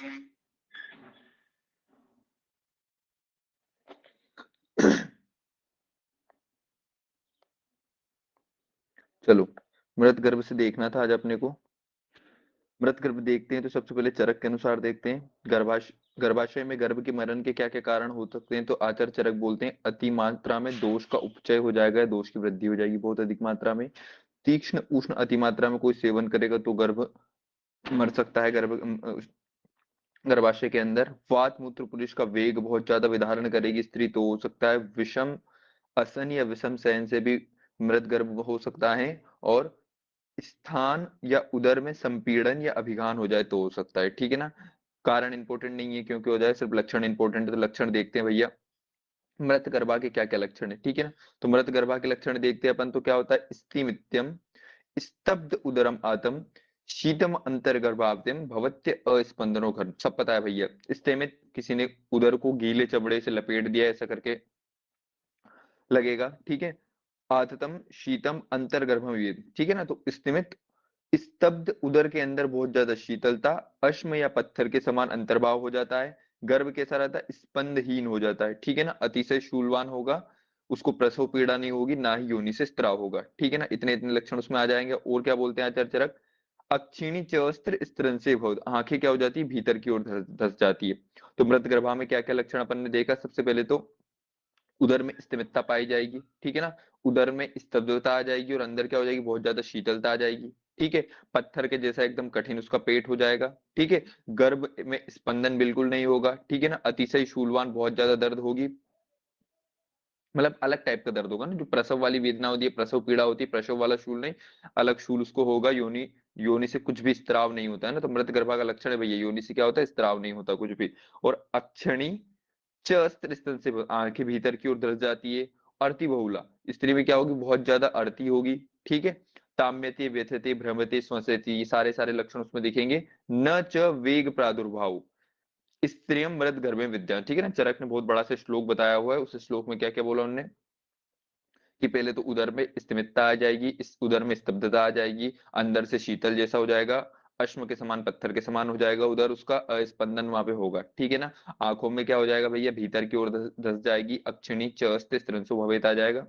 चलो, मृत गर्भ से देखना था आज अपने को। मृत गर्भ देखते हैं तो सबसे पहले चरक के अनुसार देखते हैं। गर्भाशय में गर्भ के मरण के क्या क्या कारण हो सकते हैं, तो आचार्य चरक बोलते हैं अति मात्रा में दोष का उपचय हो जाएगा, दोष की वृद्धि हो जाएगी बहुत अधिक मात्रा में। तीक्ष्ण उष्ण अति मात्रा में कोई सेवन करेगा तो गर्भ मर सकता है। गर्भाशय के अंदर वात मूत्र पुरुष का वेग बहुत ज्यादा विधारण करेगी स्त्री तो हो सकता है विषम असन या विषम शयन से भी मृत गर्भ हो सकता है। और स्थान या उदर में संपीड़न या अभिगान हो जाए तो हो सकता है। ठीक है ना, कारण इंपॉर्टेंट नहीं है क्योंकि हो जाए, सिर्फ लक्षण इंपॉर्टेंट है। तो लक्षण देखते हैं भैया, मृत गर्भा के क्या क्या लक्षण है। ठीक है ना, तो मृत गर्भा के लक्षण देखते हैं अपन। तो क्या होता है, स्थिमित्यम स्तब्ध उदरम आतम शीतम अंतर्गर्भाप्तिम भवत्य अस्पंदनों घर, सब पता है भैया। स्थिमित, किसी ने उदर को गीले चमड़े से लपेट दिया ऐसा करके लगेगा। ठीक है, आततम शीतम अंतर्गर्भम वेद। ठीक है ना, तो स्थिमित स्तब्ध उदर के अंदर बहुत ज्यादा शीतलता, अश्म या पत्थर के समान अंतर्भाव हो जाता है। गर्भ कैसा रहता है, स्पंदहीन हो जाता है। ठीक है ना, अतिशय शूलवान होगा, उसको प्रसव पीड़ा नहीं होगी, ना ही योनि से स्त्राव होगा। ठीक है ना, इतने इतने लक्षण उसमें आ जाएंगे। और क्या बोलते हैं आचार्य चरक, अक्षिणी चस्त्र स्त्रन से भव, आंखें क्या हो जाती है, भीतर की ओर धस जाती है। तो मृत गर्भा में क्या क्या लक्षण अपन ने देखा, सबसे पहले तो उदर में स्थिमितता पाई जाएगी। ठीक है ना, उदर में स्तब्धता आ जाएगी और अंदर क्या हो जाएगी, बहुत ज्यादा शीतलता आ जाएगी। ठीक है, पत्थर के जैसा एकदम कठिन उसका पेट हो जाएगा। ठीक है, गर्भ में स्पंदन बिल्कुल नहीं होगा। ठीक है ना, अतिशय शूलवान, बहुत ज्यादा दर्द होगी, मतलब अलग टाइप का दर्द होगा ना, जो प्रसव वाली वेदना होती है, प्रसव पीड़ा होती है, प्रसव वाला शूल नहीं, अलग शूल उसको होगा। योनि, योनि से कुछ भी स्त्राव नहीं होता है ना, तो मृत गर्भा का लक्षण है भैया, योनि से क्या होता है, स्त्राव नहीं होता कुछ भी। और अक्षणी च स्तन से आंखें भीतर की ओर धस जाती है। अर्थी बहुला, स्त्री में क्या होगी, बहुत ज्यादा अर्थी होगी। ठीक है, ताम्यते व्यथते भ्रमते श्वसति, ये सारे सारे लक्षण उसमें दिखेंगे। न च वेग प्रादुर्भाव स्त्रियम मृत गर्भे विद्या। ठीक है ना, चरक ने बहुत बड़ा सा श्लोक बताया हुआ है, उस श्लोक में क्या क्या बोला उन्होंने, कि पहले तो उदर में स्थिमितता आ जाएगी, इस उदर में स्तब्धता आ जाएगी, अंदर से शीतल जैसा हो जाएगा, अश्म के समान पत्थर के समान हो जाएगा उधर, उसका स्पंदन वहां पे होगा। ठीक है ना, आंखों में क्या हो जाएगा भैया, भीतर की ओर धस जाएगी, अक्षिणी चस्ते स्त्रंसो भवेत आ जाएगा।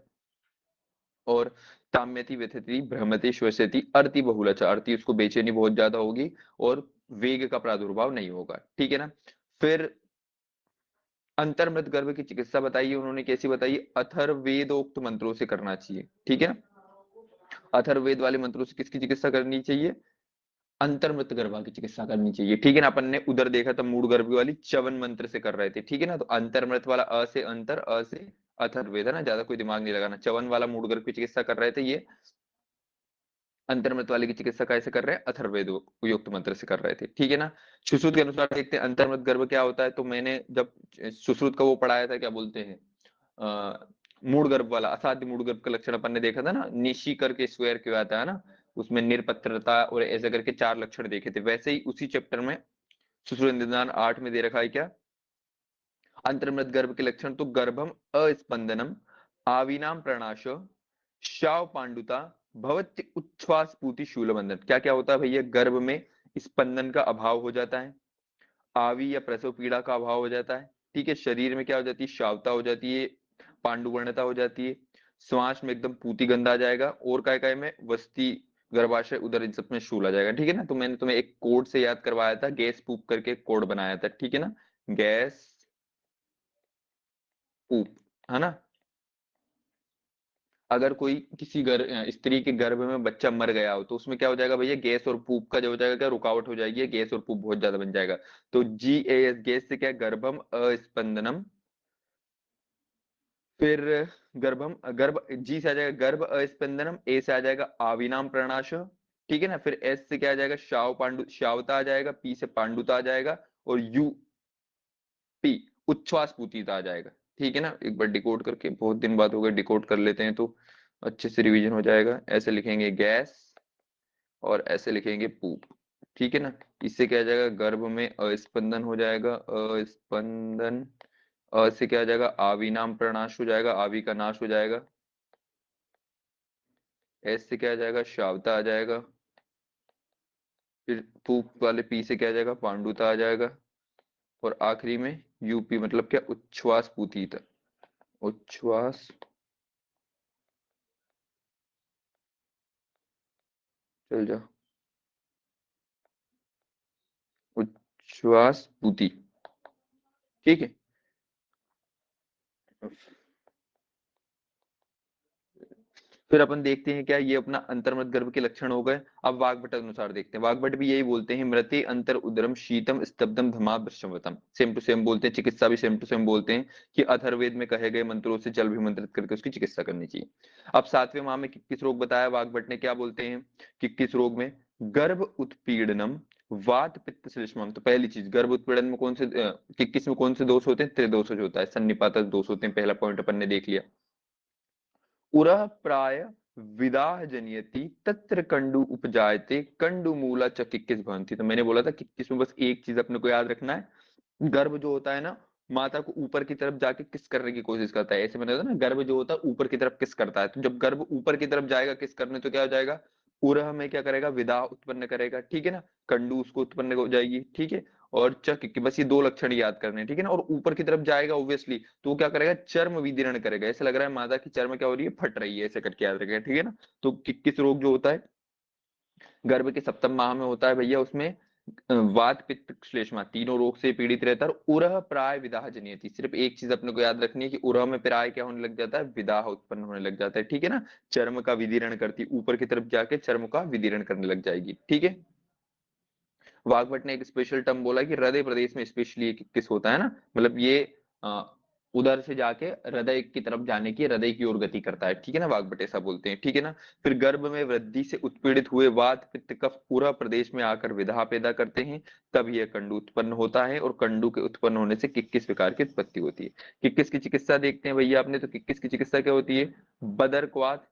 और ताम्यति व्यथति भ्रमति श्वसति अर्ति बहुलच, अर्ति उसको बेचैनी बहुत ज्यादा होगी और वेग का प्रादुर्भाव नहीं होगा। ठीक है ना, फिर अंतर्मृत गर्भ की चिकित्सा बताइए उन्होंने, कैसी बताई, अथर्वेदोक्त मंत्रों से करना चाहिए। ठीक है, अथर्ववेद वाले मंत्रों से किसकी चिकित्सा करनी चाहिए, अंतर्मृत गर्भा की चिकित्सा करनी चाहिए। ठीक है ना, अपन ने उधर देखा था मूड गर्भ वाली च्यवन मंत्र से कर रहे थे। ठीक है ना, तो अंतर्मृत वाला अ से अंतर, अ से अथर्ववेद है ना, ज्यादा कोई दिमाग नहीं लगाना। च्यवन वाला मूड गर्भ की चिकित्सा कर रहे थे, ये अंतर्मृत वाले की चिकित्सा कैसे कर रहे हैं, अथर्ववेद युक्त मंत्र से कर रहे थे। ठीक है ना, सुश्रुत के अनुसार देखते हैं अंतर्मृत गर्भ क्या होता है। तो मैंने जब सुश्रुत का वो पढ़ाया था, क्या बोलते हैं, मूड गर्भ वाला, असाध्य मूड गर्भ का लक्षण अपन ने देखा था ना, निशी करके स्क्वायर क्यों आता है ना, उसमें निरपत्रता और ऐसे करके चार लक्षण देखे थे। वैसे ही उसी चैप्टर में सुश्रुत निदान 8 में दे रखा है क्या, अंतर्मृत गर्भ के लक्षण, तो गर्भम अस्पंदनम आविनाम प्रणाश शाव पांडुता भवत्य उच्छ्वास पूति शूलबंधन। क्या क्या होता है भैया, गर्भ में स्पंदन का अभाव हो जाता है, आवी या प्रसव पीड़ा का अभाव हो जाता है। ठीक है, शरीर में क्या हो जाती है, श्यावता हो जाती है, पांडुवर्णता हो जाती है, श्वास में एकदम पूती गंध आ जाएगा, और काय काय में वस्ती गर्भाशय उदर इन सब में शूल आ जाएगा। ठीक है ना, तो मैंने तुम्हें एक कोड से याद करवाया था, गैस पूप करके कोड बनाया था। ठीक है ना, गैस पूप, है ना, अगर कोई किसी स्त्री के गर्भ में बच्चा मर गया हो तो उसमें क्या हो जाएगा भैया, गैस और पूप का जो हो जाएगा क्या, रुकावट हो जाएगी, गैस और पूप बहुत ज्यादा बन जाएगा। तो जी ए एस, गैस से क्या है, गर्भम अस्पंदनम, फिर गर्भम गर्भ, जी से आ जाएगा गर्भ अस्पंदनम, ए से आ जाएगा आविनाम प्रणाश। ठीक है ना, फिर एस से क्या आ जाएगा, शाव पांडु शावता आ जाएगा, पी से पांडुता आ जाएगा, और यू पी उच्छ्वास पूतिता आ जाएगा। ठीक है ना, एक बार डिकोड करके, बहुत दिन बाद हो गए, डिकोड कर लेते हैं तो अच्छे से रिवीजन हो जाएगा। ऐसे लिखेंगे गैस और ऐसे लिखेंगे पूप। ठीक है ना, इससे क्या आ जाएगा, गर्भ में अस्पंदन हो जाएगा, अस्पंदन, अ से क्या आ जाएगा, आवी नाम प्रनाश हो जाएगा, आवी का नाश हो जाएगा, एस से क्या आ जाएगा, शावता आ जाएगा, फिर पू वाले पी से क्या आ जाएगा, पांडुता आ जाएगा। और आखिरी में यूपी मतलब क्या, उच्छ्वास पूतीत, उच्छ्वास, चल जा, उच्छ्वास पूती। ठीक है। फिर अपन देखते हैं क्या, ये अपना अंतर्मत गर्भ के लक्षण हो गए। अब वाग्भट अनुसार देखते हैं, वाग्भट भी यही बोलते हैं, मृते अंतर उदरम शीतम स्तब्धम धमा विषमवतम, सेम टू सेम बोलते हैं, चिकित्सा भी सेम टू सेम बोलते हैं कि अथर्ववेद में कहे गए मंत्रों से जल भी मंत्रित करके उसकी चिकित्सा करनी चाहिए। अब 7वें माह में किस रोग बताया वाग्भट ने, क्या बोलते हैं कि किस रोग में, गर्भ उत्पीड़नम वात पित्त श्लेष्मम। तो पहली चीज, गर्भ उत्पीड़न में कौन से किस में कौन से दोष होते हैं, त्रिदोषज होता है, सन्निपातक दोष होते हैं, पहला पॉइंट अपन ने देख लिया। उरः प्राय विदाह जनियति तत्र कंडु उपजायते कंडु मूला च किक्किस भवन्ति। तो मैंने बोला था किक्किस में बस एक चीज अपने को याद रखना है, गर्भ जो होता है ना, माता को ऊपर की तरफ जाके किस करने की कोशिश करता है, ऐसे मैंने बताया ना, गर्भ जो होता है ऊपर की तरफ किस करता है, तो जब गर्भ ऊपर की तरफ जाएगा किस करने तो क्या हो जाएगा, उरह में क्या करेगा, विदा उत्पन्न करेगा, ठीक है ना, कंडू उसको उत्पन्न हो जाएगी, ठीक है। और चक की, बस ये दो लक्षण याद करने हैं, ठीक है ना। और ऊपर की तरफ जाएगा ऑब्वियसली, तो वो क्या करेगा, चर्म विदीर्ण करेगा, ऐसा लग रहा है माता की चर्म क्या हो रही है, फट रही है, ऐसे करके याद रखेगा, ठीक है ना। तो किस रोग जो होता है गर्भ के सप्तम माह में होता है भैया, उसमें वात पित्त श्लेष्मा तीनों रोग से पीड़ित रहता है। और उरह प्राय विदाह जनियति, सिर्फ एक चीज अपने को याद रखनी है कि उरह में प्राय क्या होने लग जाता है, विदाह उत्पन्न होने लग जाता है, ठीक है ना। चर्म का विदीर्ण करती, ऊपर की तरफ जाके चर्म का विदीर्ण करने लग जाएगी, ठीक है। वाग्भट ने एक स्पेशल टर्म बोला कि हृदय प्रदेश में स्पेशली किस होता है ना, मतलब ये अ, उधर से जाके हृदय की तरफ जाने की, हृदय की ओर गति करता है, ठीक है ना, वाग्भट ऐसा बोलते हैं, ठीक है ना। फिर गर्भ में वृद्धि से उत्पीड़ित हुए वात पित्त कफ पूरा प्रदेश में आकर विधा पैदा करते हैं, तब यह कंडू उत्पन्न होता है, और कंडू के उत्पन्न होने से किक्किस विकार की उत्पत्ति होती है। किक्किस की चिकित्सा देखते हैं भैया आपने, तो किक्किस की चिकित्सा क्या होती है, बदरक्वाथ,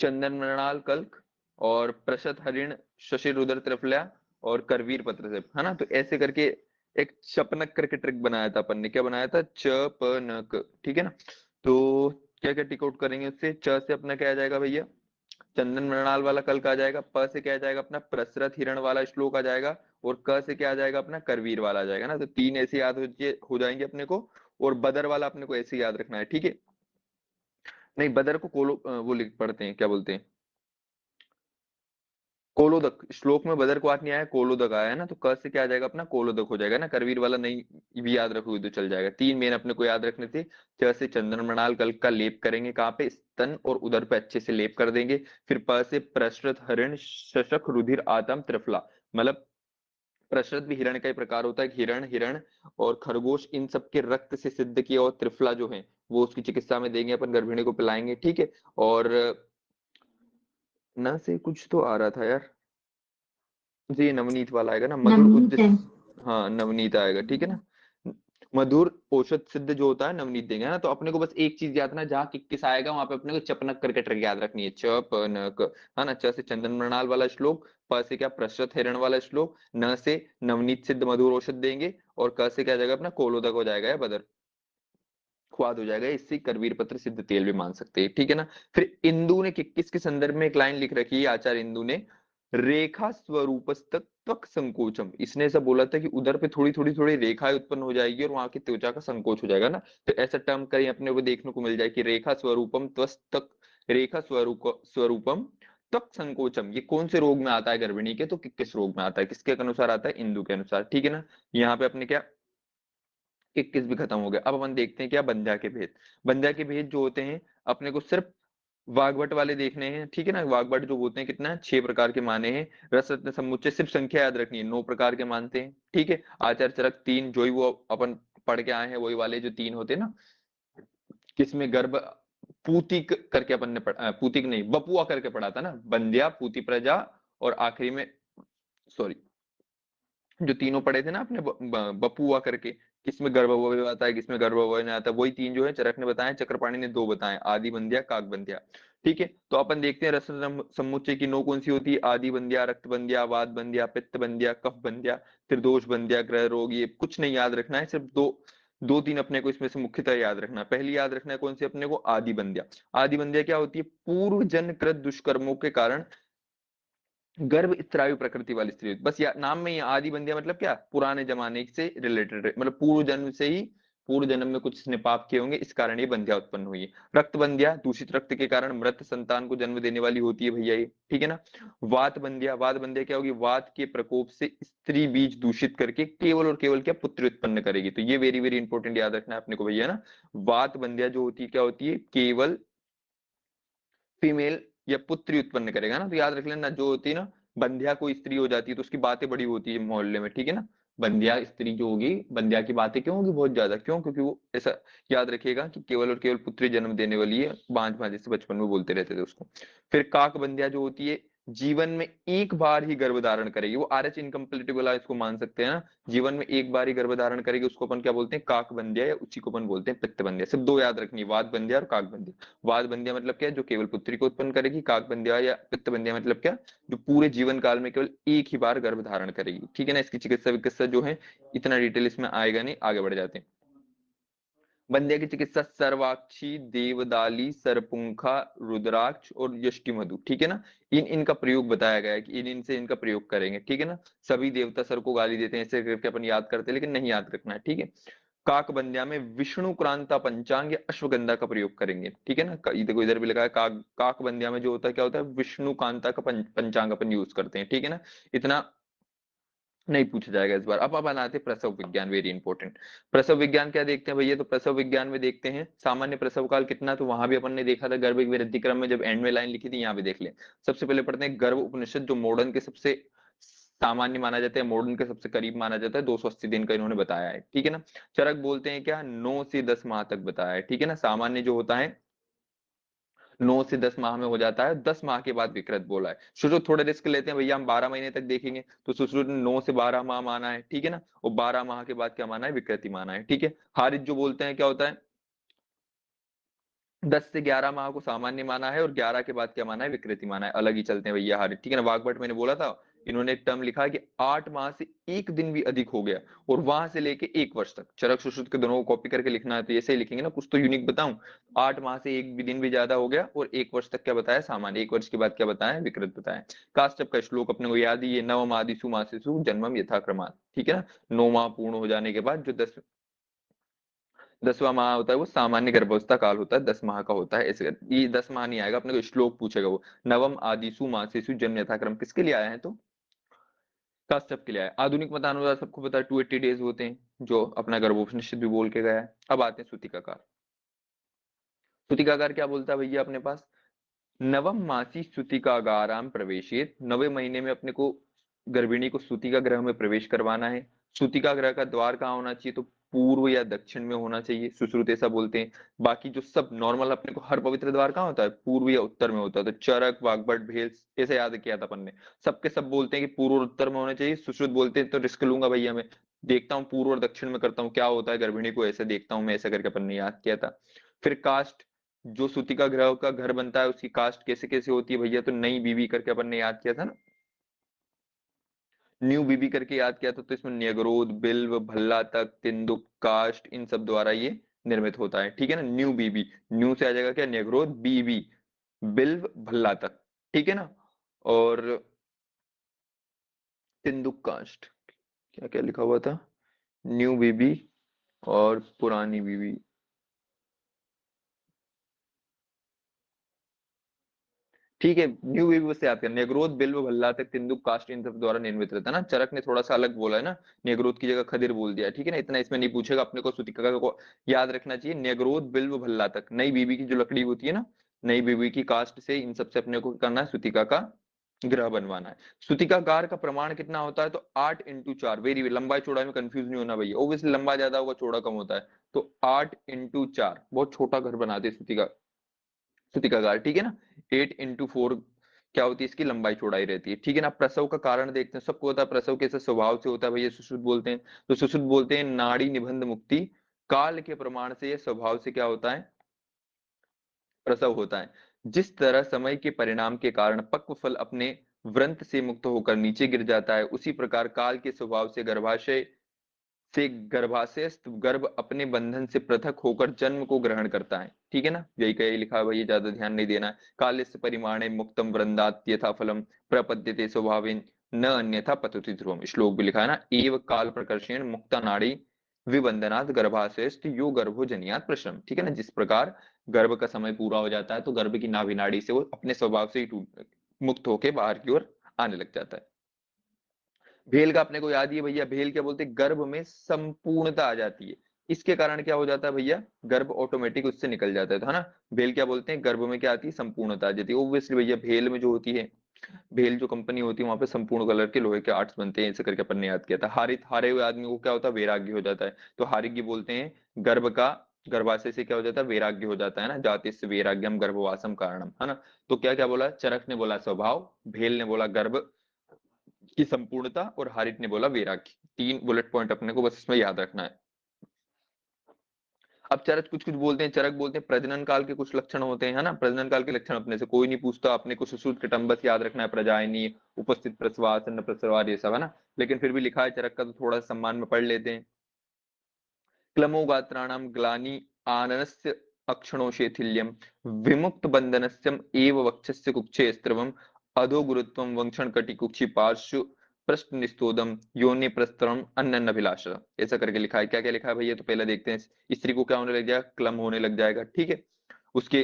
चंदन मृणाल कल्क, और प्रशत हरिण, शशिर रुद्र त्रिफला, और करवीर पत्र से, है ना। तो ऐसे करके एक चपनक करके ट्रिक बनाया था अपन ने, क्या बनाया था, चपनक, ठीक है ना। तो क्या क्या टिक आउट करेंगे उससे, च से अपना क्या आ जाएगा भैया, चंदन मृणाल वाला कल्क आ जाएगा, प से क्या आ जाएगा अपना प्रसरत हिरण वाला श्लोक आ जाएगा, और क से क्या आ जाएगा अपना करवीर वाला आ जाएगा ना। तो तीन ऐसे याद हो जाएंगे अपने को। और बदर वाला अपने को ऐसे याद रखना है, ठीक है। नहीं, बदर को वो लिख पढ़ते हैं, क्या बोलते हैं, कोलोदक, श्लोक में बदरक्वाथ नहीं आया, कोलोदक आया है ना, तो क से क्या आ जाएगा अपना, कोलोदक हो जाएगा ना, करवीर वाला नहीं भी याद रखोगे तो चल जाएगा। तीन मेन अपने को याद रखने थे। च से चंदन मृणाल कल्क का लेप करेंगे कहाँ पे, स्तन और उदर पे अच्छे से लेप कर देंगे। फिर प से प्रसृत हरिण शशक रुधिर आतम त्रिफला, मतलब प्रसृत भी हिरण का ही प्रकार होता है, हिरण हिरण और खरगोश, इन सब के रक्त से सिद्ध किया, और त्रिफला जो है वो उसकी चिकित्सा में देंगे अपन, गर्भिणी को पिलाएंगे, ठीक है। और न से कुछ तो आ रहा था यार, जी नवनीत वाला आएगा ना, मधुर नवनीत है। उद्देश्य, हाँ नवनीत आएगा, ठीक है ना। मधुर औषध सिद्ध जो होता है नवनीत देंगे ना। तो अपने को बस एक चीज याद ना, जहाँ किस आएगा वहां पे अपने को चपनक करके ट्रिक याद रखनी है, चपनक, है ना। च से चंदन मृणाल वाला श्लोक, प से क्या प्रशत हिरण वाला श्लोक, न से नवनीत सिद्ध मधुर औषध देंगे, और क से क्या जाएगा अपना कोलोदक हो जाएगा या बदर स्वाद हो जाएगा, इससे करवीर पत्र सिद्ध तेल भी मान सकते हैं, ठीक है ना। फिर इंदु ने किसके संदर्भ में एक लाइन लिख रखी है आचार्य इंदु ने, रेखा स्वरूपस्तक त्वक संकोचम, इसने ऐसा बोला था कि उधर पे थोड़ी थोड़ी रेखाएं उत्पन्न हो जाएगी और वहां की त्वचा का संकोच हो जाएगा ना। तो ऐसा टर्म कहीं अपने को देखने को मिल जाए कि रेखा स्वरूपम त्वस्तक, रेखा स्वरूपम त्वक संकोचम, ये कौन से रोग में आता है गर्भिणी के, तो किस रोग में आता है, किसके अनुसार आता है, इंदु के अनुसार, ठीक है ना। यहाँ पे अपने क्या 21 भी खत्म हो गया। अब अपन देखते हैं क्या, बंध्या के भेद। बंध्या के भेद जो होते हैं अपने को सिर्फ वाग्भट वाले देखने हैं, ठीक है ना। वाग्भट जो बोलते हैं कितना है, 6 प्रकार के माने हैं। रस रत्न समुच्चय सिर्फ संख्या याद रखनी है, 9 प्रकार के मानते हैं, ठीक है। आचार चरक 3, जो ही वो अपन पढ़ के आए हैं वही वाले जो 3 होते हैं ना, किसमें गर्भ पूतिक करके अपन ने पूतिक नहीं, बपुआ करके पढ़ा था ना, बंध्या, पूति प्रजा, और आखिरी में, सॉरी, जो तीनों पढ़े थे ना आपने बपुआ करके, किसमें गर्भवय आता है किसमें गर्भवय नहीं आता, वही तीन जो है चरक ने बताए, चक्रपाणी ने 2 बताए, आदि बंध्या काक बंध्या, ठीक है। तो अपन देखते हैं रस समुच्चय की नौ कौन सी होती है, आदि बंध्या, रक्त बंध्या, वात बंध्या, पित्त बंध्या, कफ बंध्या, त्रिदोष बंध्या, ग्रह रोग, ये कुछ नहीं याद रखना है, सिर्फ दो दो तीन अपने को इसमें से मुख्यतः याद रखना है। पहली याद रखना है कौन सी अपने को, आदि बंध्या। आदि बंध्या क्या होती है, पूर्व जन कृत दुष्कर्मों के कारण गर्भ स्त्रायु प्रकृति वाली स्त्री होती। बस या नाम में ही आदि बंध्या मतलब क्या, पुराने जमाने से रिलेटेड, मतलब पूर्व जन्म से ही, पूर्व जन्म में कुछ इसने पाप किए होंगे, इस कारण ये बंध्या उत्पन्न हुई है। रक्त बंध्या दूषित रक्त के कारण मृत संतान को जन्म देने वाली होती है भैया ये, ठीक है ना। वात बंध्या, वात बंध्या क्या होगी, वात के प्रकोप से स्त्री बीज दूषित करके केवल और केवल क्या, पुत्र उत्पन्न करेगी। तो ये वेरी वेरी इंपॉर्टेंट याद रखना है अपने को भैया ना। वात बंध्या जो होती है क्या होती है, केवल फीमेल या पुत्री उत्पन्न करेगा ना। तो याद रख लेना, जो होती है ना, बंध्या कोई स्त्री हो जाती है तो उसकी बातें बड़ी होती है मोहल्ले में, ठीक है ना। बंध्या स्त्री जो होगी, बंध्या की बातें क्यों होगी बहुत ज्यादा, क्यों, क्योंकि वो ऐसा याद रखिएगा कि केवल और केवल पुत्री जन्म देने वाली है, बांझ बांझ से बचपन में बोलते रहते थे उसको। फिर काक बंध्या जो होती है, जीवन में एक बार ही गर्भ धारण करेगी, वो आर एच इनकम्प्लीटेबल वाला इसको मान सकते हैं ना। जीवन में एक बार ही गर्भ धारण करेगी, उसको अपन क्या बोलते हैं, काक बंध्या, या उसी को अपन बोलते हैं पित्त बंध्या। सिर्फ दो याद रखनी है, वात बंध्या और काक बंध्या। वाद बंध्या मतलब क्या है, जो केवल पुत्री को उत्पन्न करेगी। काक बंध्या या पित्त बंध्या मतलब क्या, जो पूरे जीवन काल में केवल एक ही बार गर्भ धारण करेगी, ठीक है ना। इसकी चिकित्सा विकित्सा जो है इतना डिटेल इसमें आएगा नहीं, आगे बढ़ जाते हैं। बंध्या की चिकित्सा सर्वाक्षी, देवदाली, सरपुंखा, रुद्राक्ष और यष्टि मधु, ठीक है ना। इनका प्रयोग बताया गया है कि इनसे इनका प्रयोग करेंगे, ठीक है ना। सभी देवता सर को गाली देते हैं, ऐसे करके अपन याद करते हैं, लेकिन नहीं याद रखना है, ठीक है। काकबंध्या में विष्णु क्रांता पंचांग या अश्वगंधा का प्रयोग करेंगे, ठीक है ना। देखो इधर भी लिखा है काकबंध्या में जो होता है क्या होता है, विष्णु कांता का पंचांग अपन यूज करते हैं, ठीक है ना। इतना नहीं पूछा जाएगा इस बार। अब बनाते हैं प्रसव विज्ञान, वेरी इंपॉर्टेंट। प्रसव विज्ञान क्या देखते हैं भैया, तो प्रसव विज्ञान में देखते हैं सामान्य प्रसव काल कितना, तो वहां भी अपन ने देखा था गर्भ वृद्धि क्रम में, जब एंड में लाइन लिखी थी, यहाँ भी देख ले। सबसे पहले पढ़ते हैं गर्भ उपनिषद, जो मॉडर्न के सबसे सामान्य माना जाता है, मॉडर्न के सबसे करीब माना जाता है। 280 दिन का इन्होंने बताया है, ठीक है ना। चरक बोलते हैं क्या, 9 से 10 माह तक बताया है, ठीक है ना। सामान्य जो होता है 9 से 10 माह में हो जाता है, 10 माह के बाद विकृत बोला है। सुश्रुत थोड़े रिस्क लेते हैं भैया, हम 12 महीने तक देखेंगे, तो सुश्रुत ने 9 से 12 माह माना है, ठीक है ना। और 12 माह के बाद क्या माना है, विकृति माना है, ठीक है। हारित जो बोलते हैं क्या होता है, 10 से 11 माह को सामान्य माना है, और 11 के बाद क्या माना है, विकृति माना है। अलग ही चलते हैं भैया हारित, ठीक है ना। वाग्भट मैंने बोला था, इन्होंने एक टर्म लिखा है कि 8 माह से एक दिन भी अधिक हो गया, और वहां से लेके 1 वर्ष तक, चरक सुश्रुत के दोनों को कॉपी करके लिखना है, तो ऐसे ही लिखेंगे ना, कुछ तो यूनिक बताऊं। 8 माह से एक भी दिन भी ज्यादा हो गया, और 1 वर्ष तक क्या बताया, सामान्य। 1 वर्ष के बाद क्या बताया, विकृत बताया। काश्यप का श्लोक अपने को याद ही है, नवम आदिशु मासेषु जन्मम यथाक्रमात्, ठीक है ना। 9 माह पूर्ण हो जाने के बाद जो 10वां माह होता है वो सामान्य गर्भावस्था काल होता है, 10 माह का होता है। ऐसे ये 10 माह नहीं आएगा अपने को, श्लोक पूछेगा वो, नवम आदिसु मासेसु जन्म यथाक्रम किसके लिए आया है, तो कश्यप के लिए आया। आधुनिक मतानुसार सबको पता है 280 डेज होते हैं, जो अपना गर्भोपनिषद भी बोल के गया है। अब आते हैं सूतिकाकार। सूतिकाकार क्या बोलता है भैया अपने पास, नवम मासी सूतिकागाराम प्रवेशित, 9वें महीने में अपने को गर्भिणी को सूतिका ग्रह में प्रवेश करवाना है। सूतिका ग्रह का द्वार कहाँ होना चाहिए, तो पूर्व या दक्षिण में होना चाहिए, सुश्रुत ऐसा बोलते हैं। बाकी जो सब नॉर्मल अपने को हर पवित्र द्वार कहाँ होता है, पूर्व या उत्तर में होता है। तो चरक, वाग्भट, भेल ऐसे याद किया था अपन ने। सबके सब बोलते हैं कि पूर्व और उत्तर में होना चाहिए, सुश्रुत बोलते हैं तो रिस्क लूंगा भैया मैं, देखता हूँ पूर्व और दक्षिण में करता हूँ क्या होता है, गर्भिणी को ऐसे देखता हूँ मैं, ऐसा करके अपन ने याद किया था। फिर कास्ट, जो सूतिका ग्रह का घर बनता है उसकी कास्ट कैसे कैसे होती है भैया, तो नई बीबी करके अपन ने याद किया था ना, न्यू बीबी करके याद किया था। तो इसमें न्यगरोध, बिल्व, भल्ला तक, तिंदुक, कास्ट, इन सब द्वारा ये निर्मित होता है, ठीक है ना। न्यू बीबी, न्यू से आ जाएगा क्या, न्यगरोध, बीबी, बिल्व, भल्ला तक, ठीक है ना। और तिंदुक कास्ट, क्या क्या लिखा हुआ था, न्यू बीबी और पुरानी बीबी, ठीक है। न्यू वेव से याद करना, नेग्रोथ, बिल्व, भल्ला तक, तिंदुक, कास्ट इन सब द्वारा निर्मित रहता है ना। चरक ने थोड़ा सा अलग बोला है ना, नेग्रोथ की जगह खदिर बोल दिया, ठीक है ना। इतना इसमें नहीं पूछेगा अपने को, सूतिका को याद रखना चाहिए। नेग्रोथ, बिल्व, भल्ला तक, नई बीबी की जो लकड़ी होती है ना, नई बीबी की कास्ट से इन सबसे अपने को करना है, सूतिका का ग्रह बनवाना है। सूतिकागार का प्रमाण कितना होता है, तो 8x4, वेरी लंबाई चौड़ाई में कंफ्यूज नहीं होना भैया, ओब्वियसली लंबा ज्यादा होगा चौड़ा कम होता है। तो 8x4, बहुत छोटा घर बनाते हैं सूतिका, सूतिकागार, ठीक है ना। 8x4 क्या होती है, इसकी लंबाई चौड़ाई रहती है, ठीक है ना। प्रसव का कारण देखते हैं, सबको होता है प्रसव कैसे स्वभाव से होता है भैया, सुश्रुत बोलते हैं। तो सुश्रुत बोलते हैं नाड़ी निबंध मुक्ति काल के प्रमाण से, ये स्वभाव से क्या होता है, प्रसव होता है। जिस तरह समय के परिणाम के कारण पक्व फल अपने व्रंत से मुक्त होकर नीचे गिर जाता है, उसी प्रकार काल के स्वभाव से गर्भाशय से गर्भाशयस्थ गर्भ अपने बंधन से पृथक होकर जन्म को ग्रहण करता है, ठीक है ना, यही कहीं लिखा है भाई, ज्यादा ध्यान नहीं देना है। कालस्य परिमाणे मुक्तम वृंदात यथा फलम प्रपद्यते स्वभावेन न अन्यथा पतति ध्रुवम, श्लोक भी लिखा है ना, एव काल प्रकर्षेण मुक्ता नाड़ी विबंधनात् गर्भाशयस्थ यो गर्भो जनियात प्रश्रम, ठीक है ना, जिस प्रकार गर्भ का समय पूरा हो जाता है तो गर्भ की नाभि नाड़ी से वो अपने स्वभाव से ही मुक्त होकर बाहर की ओर आने लग जाता है। भेल का अपने को याद ही है भैया, भेल क्या बोलते हैं, गर्भ में संपूर्णता आ जाती है। इसके कारण क्या हो जाता है भैया, गर्भ ऑटोमेटिक उससे निकल जाता है, तो है ना, भेल क्या बोलते हैं, गर्भ में क्या आती है, संपूर्णता आ जाती है। ओब्वियसली भैया भेल में जो होती है, भेल जो कंपनी होती है वहां पे संपूर्ण कलर के लोहे के आर्ट्स बनते हैं, ऐसे करके अपन ने याद किया था। हारित हारे हुए आदमी को क्या होता है, वैराग्य हो जाता है, तो हारिज्ञ बोलते हैं गर्भ का, गर्भाशय से क्या हो जाता है, वैराग्य हो जाता है ना, जाति से वैराग्यम गर्भवासम कारणम, है ना। तो क्या क्या बोला, चरक ने बोला स्वभाव, भेल ने बोला गर्भ की संपूर्णता, और हारित ने बोला वैराग्य। तीन बुलेट पॉइंट अपने को बस इसमें याद रखना है। अब चरक कुछ कुछ बोलते हैं, चरक बोलते हैं प्रजनन काल के कुछ लक्षण होते हैं, है ना, प्रजनन काल के लक्षण अपने से कोई नहीं पूछता, अपने को सुश्रुत कटम्बस याद रखना है, प्रजायनी, उपस्थित प्रसवास, अन्न प्रसवार, ये सब, है ना, लेकिन फिर भी लिखा है चरक का तो थोड़ा सम्मान में पढ़ लेते हैं। क्लमोगात्राणाम ग्लानि आननस्य अक्षणो शैथिल्यम विमुक्त बंधनस्यम एव वक्षस्य कुक्षे स्त्रवम अधो गुरुत्वम वंक्षण कटि कुक्षि पार्श्व पृष्ठ निस्तोदम योनि प्रस्तरम अन्न अभिलाष, ऐसा करके लिखा है। क्या क्या लिखा है भैया, तो पहले देखते हैं। स्त्री को क्या होने लग जाएगा, क्लम होने लग जाएगा, ठीक है, उसके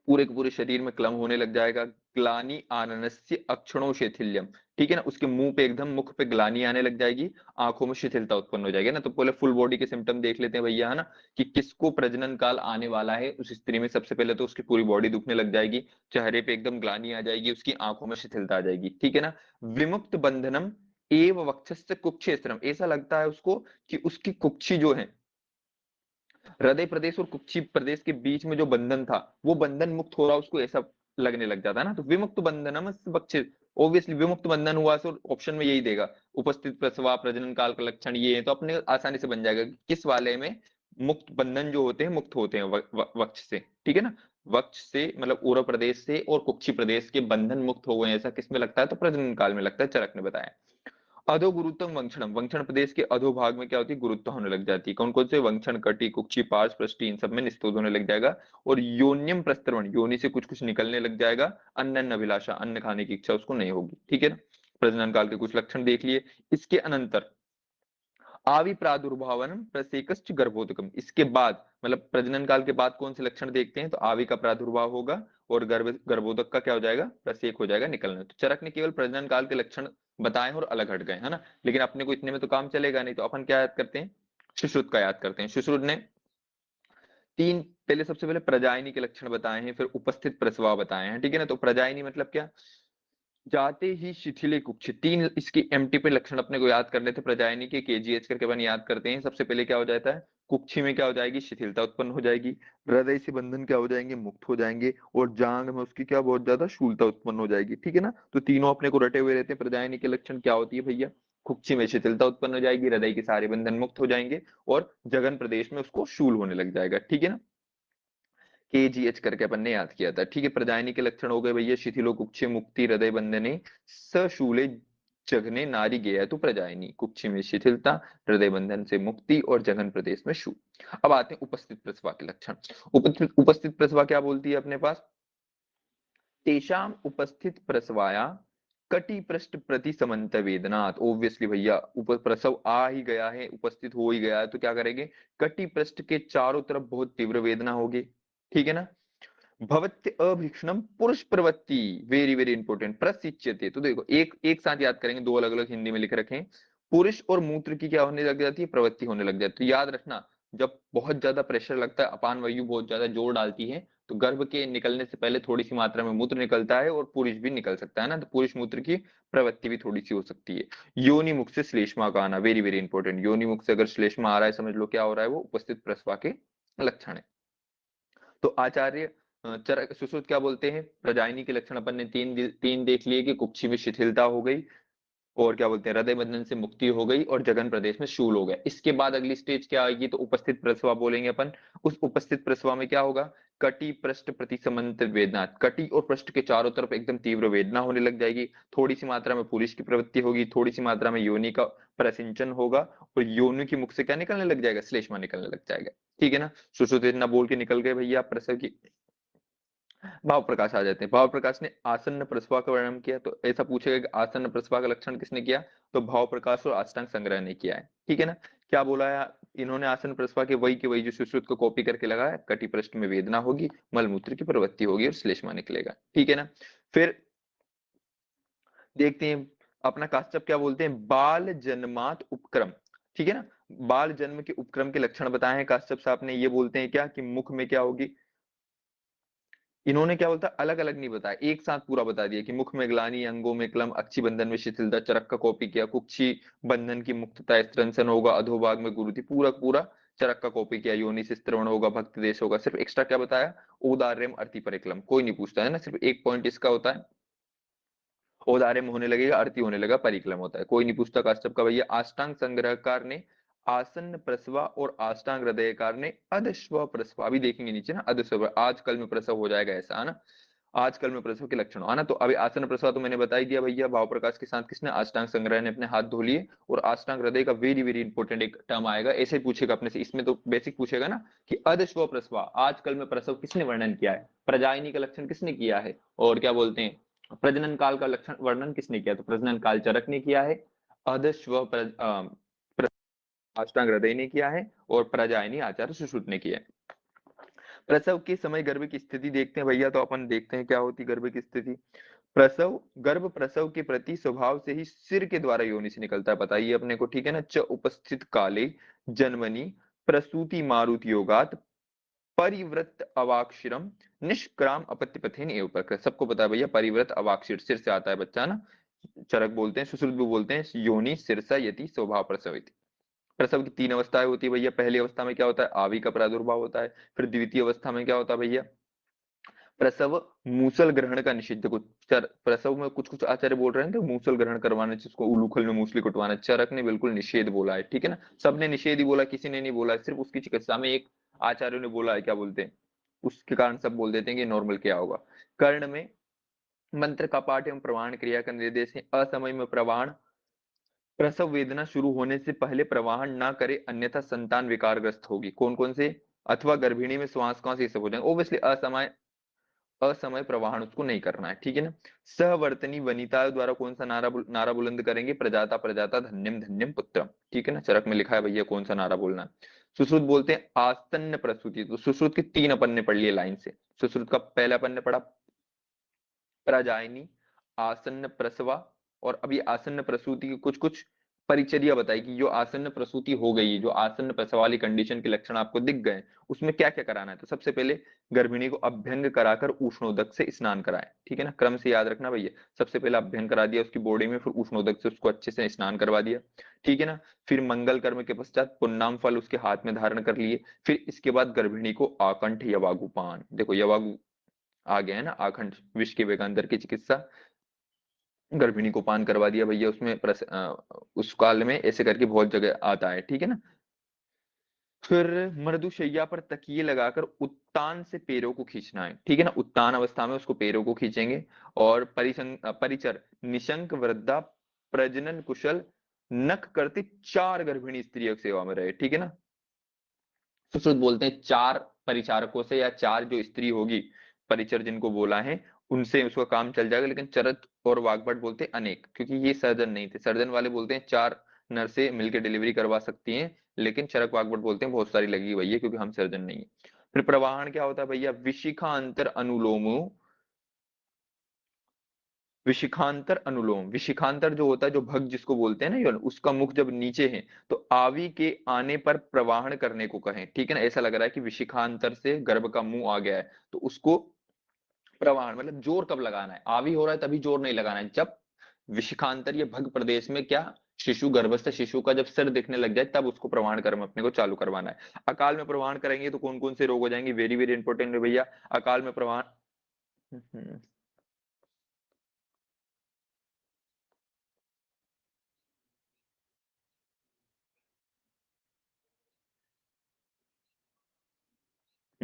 पूरे के पूरे शरीर में क्लम होने लग जाएगा। ग्लानि आननस्य अक्षणो शैथिल्यम, ठीक है ना, उसके मुंह पे एकदम, मुख पे ग्लानि आने लग जाएगी, आंखों में शिथिलता उत्पन्न हो जाएगी ना। तो पहले फुल बॉडी के सिम्टम देख लेते हैं भैया, है ना, कि किसको प्रजनन काल आने वाला है। उस स्त्री में सबसे पहले तो उसकी पूरी बॉडी दुखने लग जाएगी, चेहरे पे एकदम ग्लानि आ जाएगी, उसकी आंखों में शिथिलता आ जाएगी, ठीक है ना। विमुक्त बंधनम एव वक्षस्य कुक्षेत्रम, ऐसा लगता है उसको कि उसकी कुक्षी जो है, हृदय प्रदेश और कुक्षी प्रदेश के बीच में जो बंधन था वो बंधन मुक्त हो रहा, उसको ऐसा लगने लग जाता है ना। तो विमुक्त बंधनम बक्षे, ऑब्वियसली विमुक्त बंधन हुआ तो ऑप्शन में यही देगा, उपस्थित प्रसवा प्रजनन काल का लक्षण ये है, तो अपने आसानी से बन जाएगा कि किस वाले में मुक्त बंधन जो होते हैं मुक्त होते हैं वक्ष से, ठीक है ना, वक्ष से मतलब उरव प्रदेश से और कुक्षी प्रदेश के बंधन मुक्त हो गए, ऐसा किसमें लगता है, तो प्रजनन काल में लगता है, चरक ने बताया। अधो गुरुत्तम वंक्षणम, वंक्षण प्रदेश के अधो भाग में क्या होती है, गुरुत्व होने लग जाती है। कौन कौन से, वंक्षण कटी कुक्षी पार्श्व पृष्ठी, इन सब में निस्तोध होने लग जाएगा। और योनियम प्रस्तरवण, योनि से कुछ कुछ निकलने लग जाएगा। अन्न अभिलाषा, अन्न खाने की इच्छा उसको नहीं होगी, ठीक है ना। प्रजनन काल के कुछ लक्षण देख लिए। इसके अनंतर आवि प्रादुर्भावनम प्रसेकश्च गर्भोदकम, इसके बाद मतलब प्रजनन काल के बाद कौन से लक्षण देखते हैं, तो आवी का प्रादुर्भाव होगा और गर्भोदक का क्या हो जाएगा, प्रसेक हो जाएगा, निकलना। तो चरक ने केवल प्रजनन काल के लक्षण बताए और अलग हट गए, है ना, लेकिन अपने को इतने में तो काम चलेगा नहीं, तो अपन क्या याद करते हैं, सुश्रुत का याद करते हैं। सुश्रुत ने तीन, पहले सबसे पहले प्रजायनी के लक्षण बताए हैं, फिर उपस्थित प्रसवा बताए हैं, ठीक है ना। तो प्रजायनी मतलब क्या, जाते ही शिथिले कुक्ष, तीन इसकी एमटी पे लक्षण अपने को याद करने थे प्रजायनी के, केजीएच करके अपन याद करते हैं। सबसे पहले क्या हो जाता है, कुक्षी में क्या हो जाएगी, शिथिलता उत्पन्न हो जाएगी, हृदय से बंधन क्या हो जाएंगे, मुक्त हो जाएंगे, और जांग में उसकी क्या बहुत ज्यादा शूलता उत्पन्न हो जाएगी, ठीक है ना। तो तीनों अपने को रटे हुए रहते हैं। प्रजायनी के लक्षण क्या होती है भैया, कुक्षी में शिथिलता उत्पन्न हो जाएगी, हृदय के सारे बंधन मुक्त हो जाएंगे, और जघन प्रदेश में उसको शूल होने लग जाएगा, ठीक है ना। केजीएच करके अपन ने याद किया था, ठीक है। प्रजायनी के लक्षण हो गए भैया, शिथिलो कुक्षे मुक्ति हृदय बंधने सशूले जघने नारी गया, तो प्रजायनी कुक्षी में शिथिलता, हृदय बंधन से मुक्ति, और जघन प्रदेश में शूल। अब आते हैं उपस्थित प्रसवा के लक्षण। उपस्थित प्रसवा क्या बोलती है अपने पास, तेषाम उपस्थित प्रसवाया कटी पृष्ठ प्रति समन्त वेदनात्, ओब्वियसली भैया ऊपर प्रसव आ ही गया है, उपस्थित हो ही गया है, तो क्या करेंगे, कटी पृष्ठ के चारों तरफ बहुत तीव्र वेदना होगी, ठीक है ना। भवत्य अभीक्षणम पुरुष प्रवृत्ति, वेरी वेरी इंपॉर्टेंट, प्रसिच्यते, तो देखो एक एक साथ याद करेंगे, दो अलग अलग हिंदी में लिख रखे हैं। पुरुष और मूत्र की क्या होने लग जाती है, प्रवृत्ति होने लग जाती है। तो याद रखना, जब बहुत ज्यादा प्रेशर लगता है, अपान वायु बहुत ज्यादा जोर डालती है, तो गर्भ के निकलने से पहले थोड़ी सी मात्रा में मूत्र निकलता है, और पुरुष भी निकल सकता है ना, तो पुरुष मूत्र की प्रवृत्ति भी थोड़ी सी हो सकती है। योनि मुख से श्लेष्मा का आना, वेरी वेरी इंपॉर्टेंट, योनि मुख से अगर श्लेष्मा आ रहा है, समझ लो क्या हो रहा है, वो उपस्थित प्रसवा के लक्षण है। तो आचार्य चरक सुश्रुत क्या बोलते हैं, प्रजायनी के लक्षण अपन ने तीन तीन देख लिए, कि कुक्षी में शिथिलता हो गई, और क्या बोलते हैं, हृदय बंधन से मुक्ति हो गई और जघन प्रदेश में शूल हो गया। इसके बाद अगली स्टेज क्या आएगी, तो उपस्थित प्रसवा बोलेंगे अपन। उस उपस्थित प्रसवा में क्या होगा, कटी पृष्ठ प्रतिसमंत वेदना, कटी और पृष्ठ के चारों तरफ एकदम तीव्र वेदना होने लग जाएगी। थोड़ी सी मात्रा में पुलिस की प्रवृत्ति होगी, थोड़ी सी मात्रा में योनि का प्रसिंचन होगा, और योनि की मुख से क्या निकलने लग जाएगा, श्लेष्मा निकलने लग जाएगा। ठीक है ना, सुश्रुत वेदना बोल के निकल गए भैया प्रसव की। भाव प्रकाश आ जाते हैं। भाव प्रकाश ने आसन्न प्रसवा का वर्णन किया, तो ऐसा पूछेगा कि आसन्न प्रसवा का लक्षण किसने किया, तो भाव प्रकाश और अष्टांग संग्रह ने किया है। ठीक है ना, क्या बोला है इन्होंने, आसन्न प्रसवा के वही जो सुश्रुत को कॉपी करके लगाया, कटी पृष्ठ में वेदना होगी, मलमूत्र की प्रवृत्ति होगी और श्लेष्मा निकलेगा। ठीक है ना, फिर देखते हैं अपना काश्यप क्या बोलते हैं, बाल जन्मात उपक्रम। ठीक है ना, बाल जन्म के उपक्रम के लक्षण बताए हैं काश्यप साहब ने। ये बोलते हैं क्या कि मुख में क्या होगी, इन्होंने क्या बोलता अलग अलग नहीं बताया, एक साथ पूरा बता दिया कि मुख में ग्लानि, अंगों में क्लम, अक्षी बंधन में शिथिलता, चरक का कॉपी किया, कुक्षी बंधन की मुक्तता, स्त्रंसन होगा, अधोभाग में गुरुति, पूरा पूरा चरक का कॉपी किया, योनि से स्त्रवण होगा, भक्त देश होगा। सिर्फ एक्स्ट्रा क्या बताया, औदार्यम अर्थि परिक्लम, कोई नहीं पूछता है ना, सिर्फ एक पॉइंट इसका होता है, औदार्यम होने लगेगा, अर्थि होने लगा, परिक्लम होता है, कोई नहीं पूछता काश्यप का भैया। अष्टांग संग्रहकार ने आसन्न प्रसवा और अष्टांग हृदयकार ने अधस्व प्रसवा, अभी देखेंगे नीचे ना, अधस्व आजकल में प्रसव हो जाएगा ऐसा है ना, आजकल में प्रसव के लक्षण आना। तो अभी आसन प्रसव तो मैंने बता ही दिया भैया, भाव प्रकाश के साथ किसने, अष्टांग संग्रह ने अपने हाथ धो लिए। और अष्टांग हृदय का वेरी वेरी इंपॉर्टेंट एक टर्म आएगा, ऐसे पूछेगा अपने से, इसमें तो बेसिक पूछेगा ना कि अधस्व प्रसवा, आजकल में प्रसव किसने वर्णन किया है, प्रजायनी का लक्षण किसने किया है, और क्या बोलते हैं प्रजनन काल का लक्षण वर्णन किसने किया, तो प्रजनन काल चरक ने किया है, अधस्व अष्टांग हृदय ने किया है, और प्रजायनी आचार्य सुश्रुत ने किया है। प्रसव के समय गर्भ की स्थिति देखते हैं भैया, तो अपन देखते हैं क्या होती गर्भ की स्थिति। प्रसव, गर्भ प्रसव के प्रति स्वभाव से ही सिर के द्वारा योनि से निकलता है, बताइए अपने को। ठीक है ना, च उपस्थित काले जन्मनि प्रसूति मारुत योगात परिवृत अवाक्षरम निष्क्राम अपत्य पथेन एव प्रकृत, सबको पता है भैया, परिवृत अवाक्षर सिर से आता है बच्चा ना, चरक बोलते हैं, सुश्रुत भी बोलते हैं, योनि सिरसा यति स्वभाव प्रसवित। प्रसव की तीन अवस्थाएं होती है भैया, पहली अवस्था में क्या होता है, आवी का प्रादुर्भाव होता है। फिर द्वितीय अवस्था में क्या होता है भैया, प्रसव मूसल ग्रहण का निषिद्ध, कुछ प्रसव में कुछ कुछ आचार्य बोल रहे हैं तो मूसल ग्रहण करवाना, जिसको उलूखल में मूसली कुटवाना, चरक ने बिल्कुल निषेध बोला है। ठीक है ना, सबने निषेध ही बोला, किसी ने नहीं बोला, सिर्फ उसकी चिकित्सा में एक आचार्य ने बोला है, क्या बोलते हैं, उसके कारण सब बोल देते हैं कि नॉर्मल क्या होगा। कर्ण में मंत्र का पाठ एवं प्रवाहन क्रिया का निर्देश है, असमय में प्रवाहन, प्रसव वेदना शुरू होने से पहले प्रवाहन ना करे अन्यथा संतान विकारग्रस्त होगी, कौन कौन से, अथवा गर्भिणी में श्वास कौन से सब हो जाएंगे, ओब्वियसली असमय, असमय प्रवाहन उसको नहीं करना है। ठीक है ना, सहवर्तनी वनिता द्वारा कौन सा नारा बुलंद करेंगे, प्रजाता प्रजाता धन्यम धन्यम पुत्रम। ठीक है ना, चरक में लिखा है भैया कौन सा नारा बोलना है। सुश्रुत बोलते हैं आस्तन्न प्रसूति, तो सुश्रुत के तीन अपन ने पढ़ लिए लाइन से। सुश्रुत का पहला अपन ने पढ़ा प्रजायनी, आसन्न प्रसवा, और अभी आसन्न प्रसूति की कुछ कुछ परिचर्या बताई कि जो आसन्न प्रसूति हो गई है, जो आसन्न प्रसव वाली कंडीशन के लक्षण आपको दिख गए, उसमें क्या क्या कराना है, तो सबसे पहले गर्भिणी को अभ्यंग कराकर उष्णोदक से स्नान कराएं। ठीक है ना, क्रम से याद रखना भैया, सबसे पहले अभ्यंग करा दिया उसकी बॉडी में, फिर उष्णोदक से उसको अच्छे से स्नान करवा दिया। ठीक है ना, फिर मंगल कर्म के पश्चात पुन्नाम फल उसके हाथ में धारण कर लिए। फिर इसके बाद गर्भिणी को आकंठ यवागुपान, देखो यवागु आ गया है ना, आखंड विष के वेगांतर की चिकित्सा, गर्भिणी को पान करवा दिया भैया, उसमें उस काल में ऐसे करके बहुत जगह आता है। ठीक है ना, फिर मृदुशैया पर तकिए लगाकर उत्तान से पैरों को खींचना है। ठीक है ना, उत्तान अवस्था में उसको पैरों को खींचेंगे। और परिचर निशंक वृद्धा प्रजनन कुशल नख करते चार गर्भिणी स्त्रियों की सेवा में रहे। ठीक है ना, सुश्रुत बोलते हैं चार परिचारकों से, या चार जो स्त्री होगी, परिचर जिनको बोला है, उनसे उसका काम चल जाएगा। लेकिन चरक और वाग्भट बोलते हैं अनेक, क्योंकि ये सर्जन नहीं थे, सर्जन वाले बोलते हैं चार नर्से मिलकर डिलीवरी करवा सकती हैं, लेकिन चरक वाग्भट बोलते हैं बहुत सारी लगी हुई है क्योंकि हम सर्जन नहीं है। फिर प्रवाहन क्या होता है भैया, विशिखा अंतर अनुलोमो, विशिखांतर अनुलोम, विशिखांतर जो होता है, जो भग जिसको बोलते हैं ना, उसका मुख जब नीचे है, तो आवी के आने पर प्रवाहन करने को कहें। ठीक है ना, ऐसा लग रहा है कि विशिखांतर से गर्भ का मुंह आ गया है, तो उसको प्रवाहन, मतलब जोर कब लगाना है, आवी हो रहा है तभी जोर नहीं लगाना है, जब विशिखांतर या भग प्रदेश में क्या, शिशु, गर्भस्थ शिशु का जब सिर दिखने लग जाए, तब उसको प्रवाहन कर्म अपने को चालू करवाना है। अकाल में प्रवाहन करेंगे तो कौन कौन से रोग हो जाएंगे, वेरी वेरी इंपॉर्टेंट है भैया, अकाल में प्रवाहन। हम्म,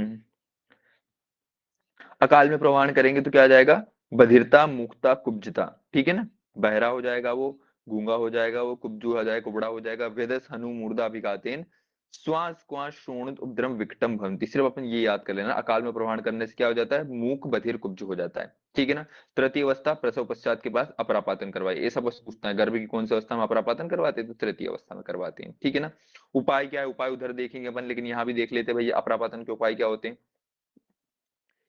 हम्म। अकाल में प्रवाहन करेंगे तो क्या आ जाएगा, बधिरता, मूकता, कुब्जता, ठीक है ना, बहरा हो जाएगा वो, गूंगा हो जाएगा वो, कुब्जू हो जाएगा, कुबड़ा हो जाएगा, वेदस हनु मूर्धा अभिघातेन श्वास क्वास शोणित उपद्रव विकटम भवंति। सिर्फ अपन ये याद कर लेना, अकाल में प्रवाहन करने से क्या हो जाता है, मूक बधिर कुब्ज हो जाता है, ठीक है ना। तृतीय अवस्था प्रसव पश्चात के बाद अपरापातन करवाए, ये सब बस पूछता है, गर्भ की कौन सी अवस्था में अपरापातन करवाते हैं, तो तृतीय अवस्था में करवाते हैं, ठीक है ना। उपाय क्या है, उपाय उधर देखेंगे अपन, लेकिन यहाँ भी देख लेते हैं भैया अपरापातन के उपाय क्या होते हैं।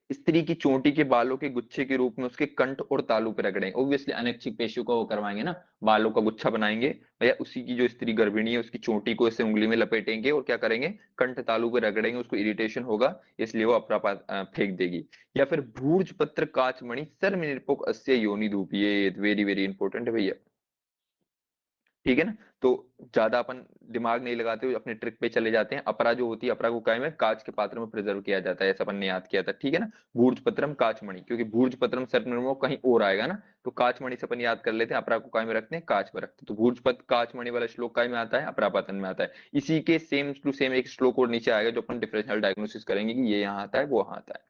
स्त्री की चोटी के बालों के गुच्छे के रूप में उसके कंठ और तालू पे रगड़ें, ऑब्वियसली अनैच्छिक पेशियों का वो करवाएंगे ना, बालों का गुच्छा बनाएंगे भैया, उसी की जो स्त्री गर्भिणी है उसकी चोटी को ऐसे उंगली में लपेटेंगे और क्या करेंगे, कंठ तालू पे रगड़ेंगे, उसको इरिटेशन होगा, इसलिए वो अप्रापात फेंक देगी। या फिर भूर्ज पत्र काचमणि सर में निरपोक अस्य योनि धूपिये, वेरी वेरी इंपॉर्टेंट है भैया, ठीक है ना। तो ज्यादा अपन दिमाग नहीं लगाते हुए अपने ट्रिक पे चले जाते हैं। अपरा जो होती है, अपरा को काय में कांच के पात्र में प्रिजर्व किया जाता है, ऐसा अपन ने याद किया था, ठीक है ना। भूर्ज पत्रम काचमणि, क्योंकि भूर्ज पत्रम सर्वनाम कहीं और आएगा ना, तो काचमणि से अपन याद कर लेते हैं, अपरा को काय में रखते हैं, कांच में रखते हैं, तो भूर्ज पत्र काचमणि वाला श्लोक काय में आता है, अपरापातन में आता है। इसी के सेम टू सेम एक श्लोक और नीचे आएगा, जो अपन डिफरेंशियल डायग्नोसिस करेंगे कि ये यहाँ आता है, वो वहां आता है।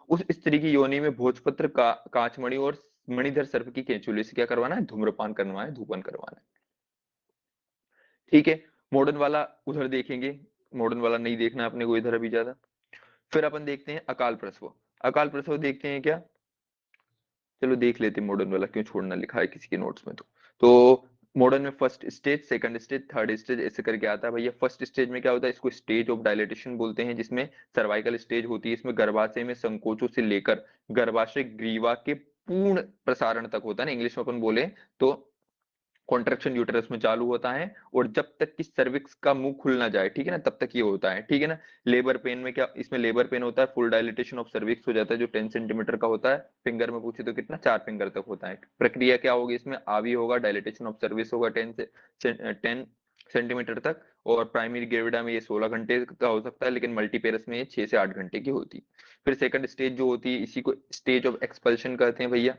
उस स्त्री की योनि में भोजपत्र का काचमणि और मणिधर सर्प की केंचुली से क्या करवाना है, धूम्रपान करवाना है, धूपन करवाना है, ठीक है। मॉडर्न वाला उधर देखेंगे, मॉडर्न वाला नहीं देखना अपने को इधर अभी ज्यादा। फिर अपन देखते हैं अकाल प्रसव, अकाल प्रसव देखते हैं क्या, चलो देख लेते हैं मॉडर्न वाला, क्यों छोड़ना, लिखा है किसी के नोट्स में तो मॉडर्न में first stage, second stage, third stage ऐसे करके आता है भैया। फर्स्ट स्टेज में क्या होता है, इसको स्टेज ऑफ डायलिटेशन बोलते हैं, जिसमें सर्वाइकल स्टेज होती है, इसमें गर्भाशय में संकोचों से लेकर गर्भाशय ग्रीवा के पूर्ण प्रसारण तक होता है ना, इंग्लिश में अपन बोले तो कॉन्ट्रेक्शन यूटरस में चालू होता है, और जब तक कि सर्विक्स का मुंह खुल ना जाए, ठीक है ना, तब तक ये होता है, ठीक है ना। लेबर पेन में क्या, इसमें लेबर पेन होता है, फुल डायलिटेशन ऑफ सर्विक्स हो जाता है, जो 10 सेंटीमीटर का होता है, फिंगर में पूछे तो कितना, 4 फिंगर तक होता है। प्रक्रिया क्या होगी इसमें, आवी होगा, डायलिटेशन ऑफ सर्विस होगा 10 सेंटीमीटर तक, और प्राइमरी ग्रेविडा में ये 16 घंटे का हो सकता है, लेकिन मल्टीपेरस में ये 6 से 8 घंटे की होती है। फिर सेकंड स्टेज जो होती है, इसी को स्टेज ऑफ एक्सपल्शन कहते हैं भैया।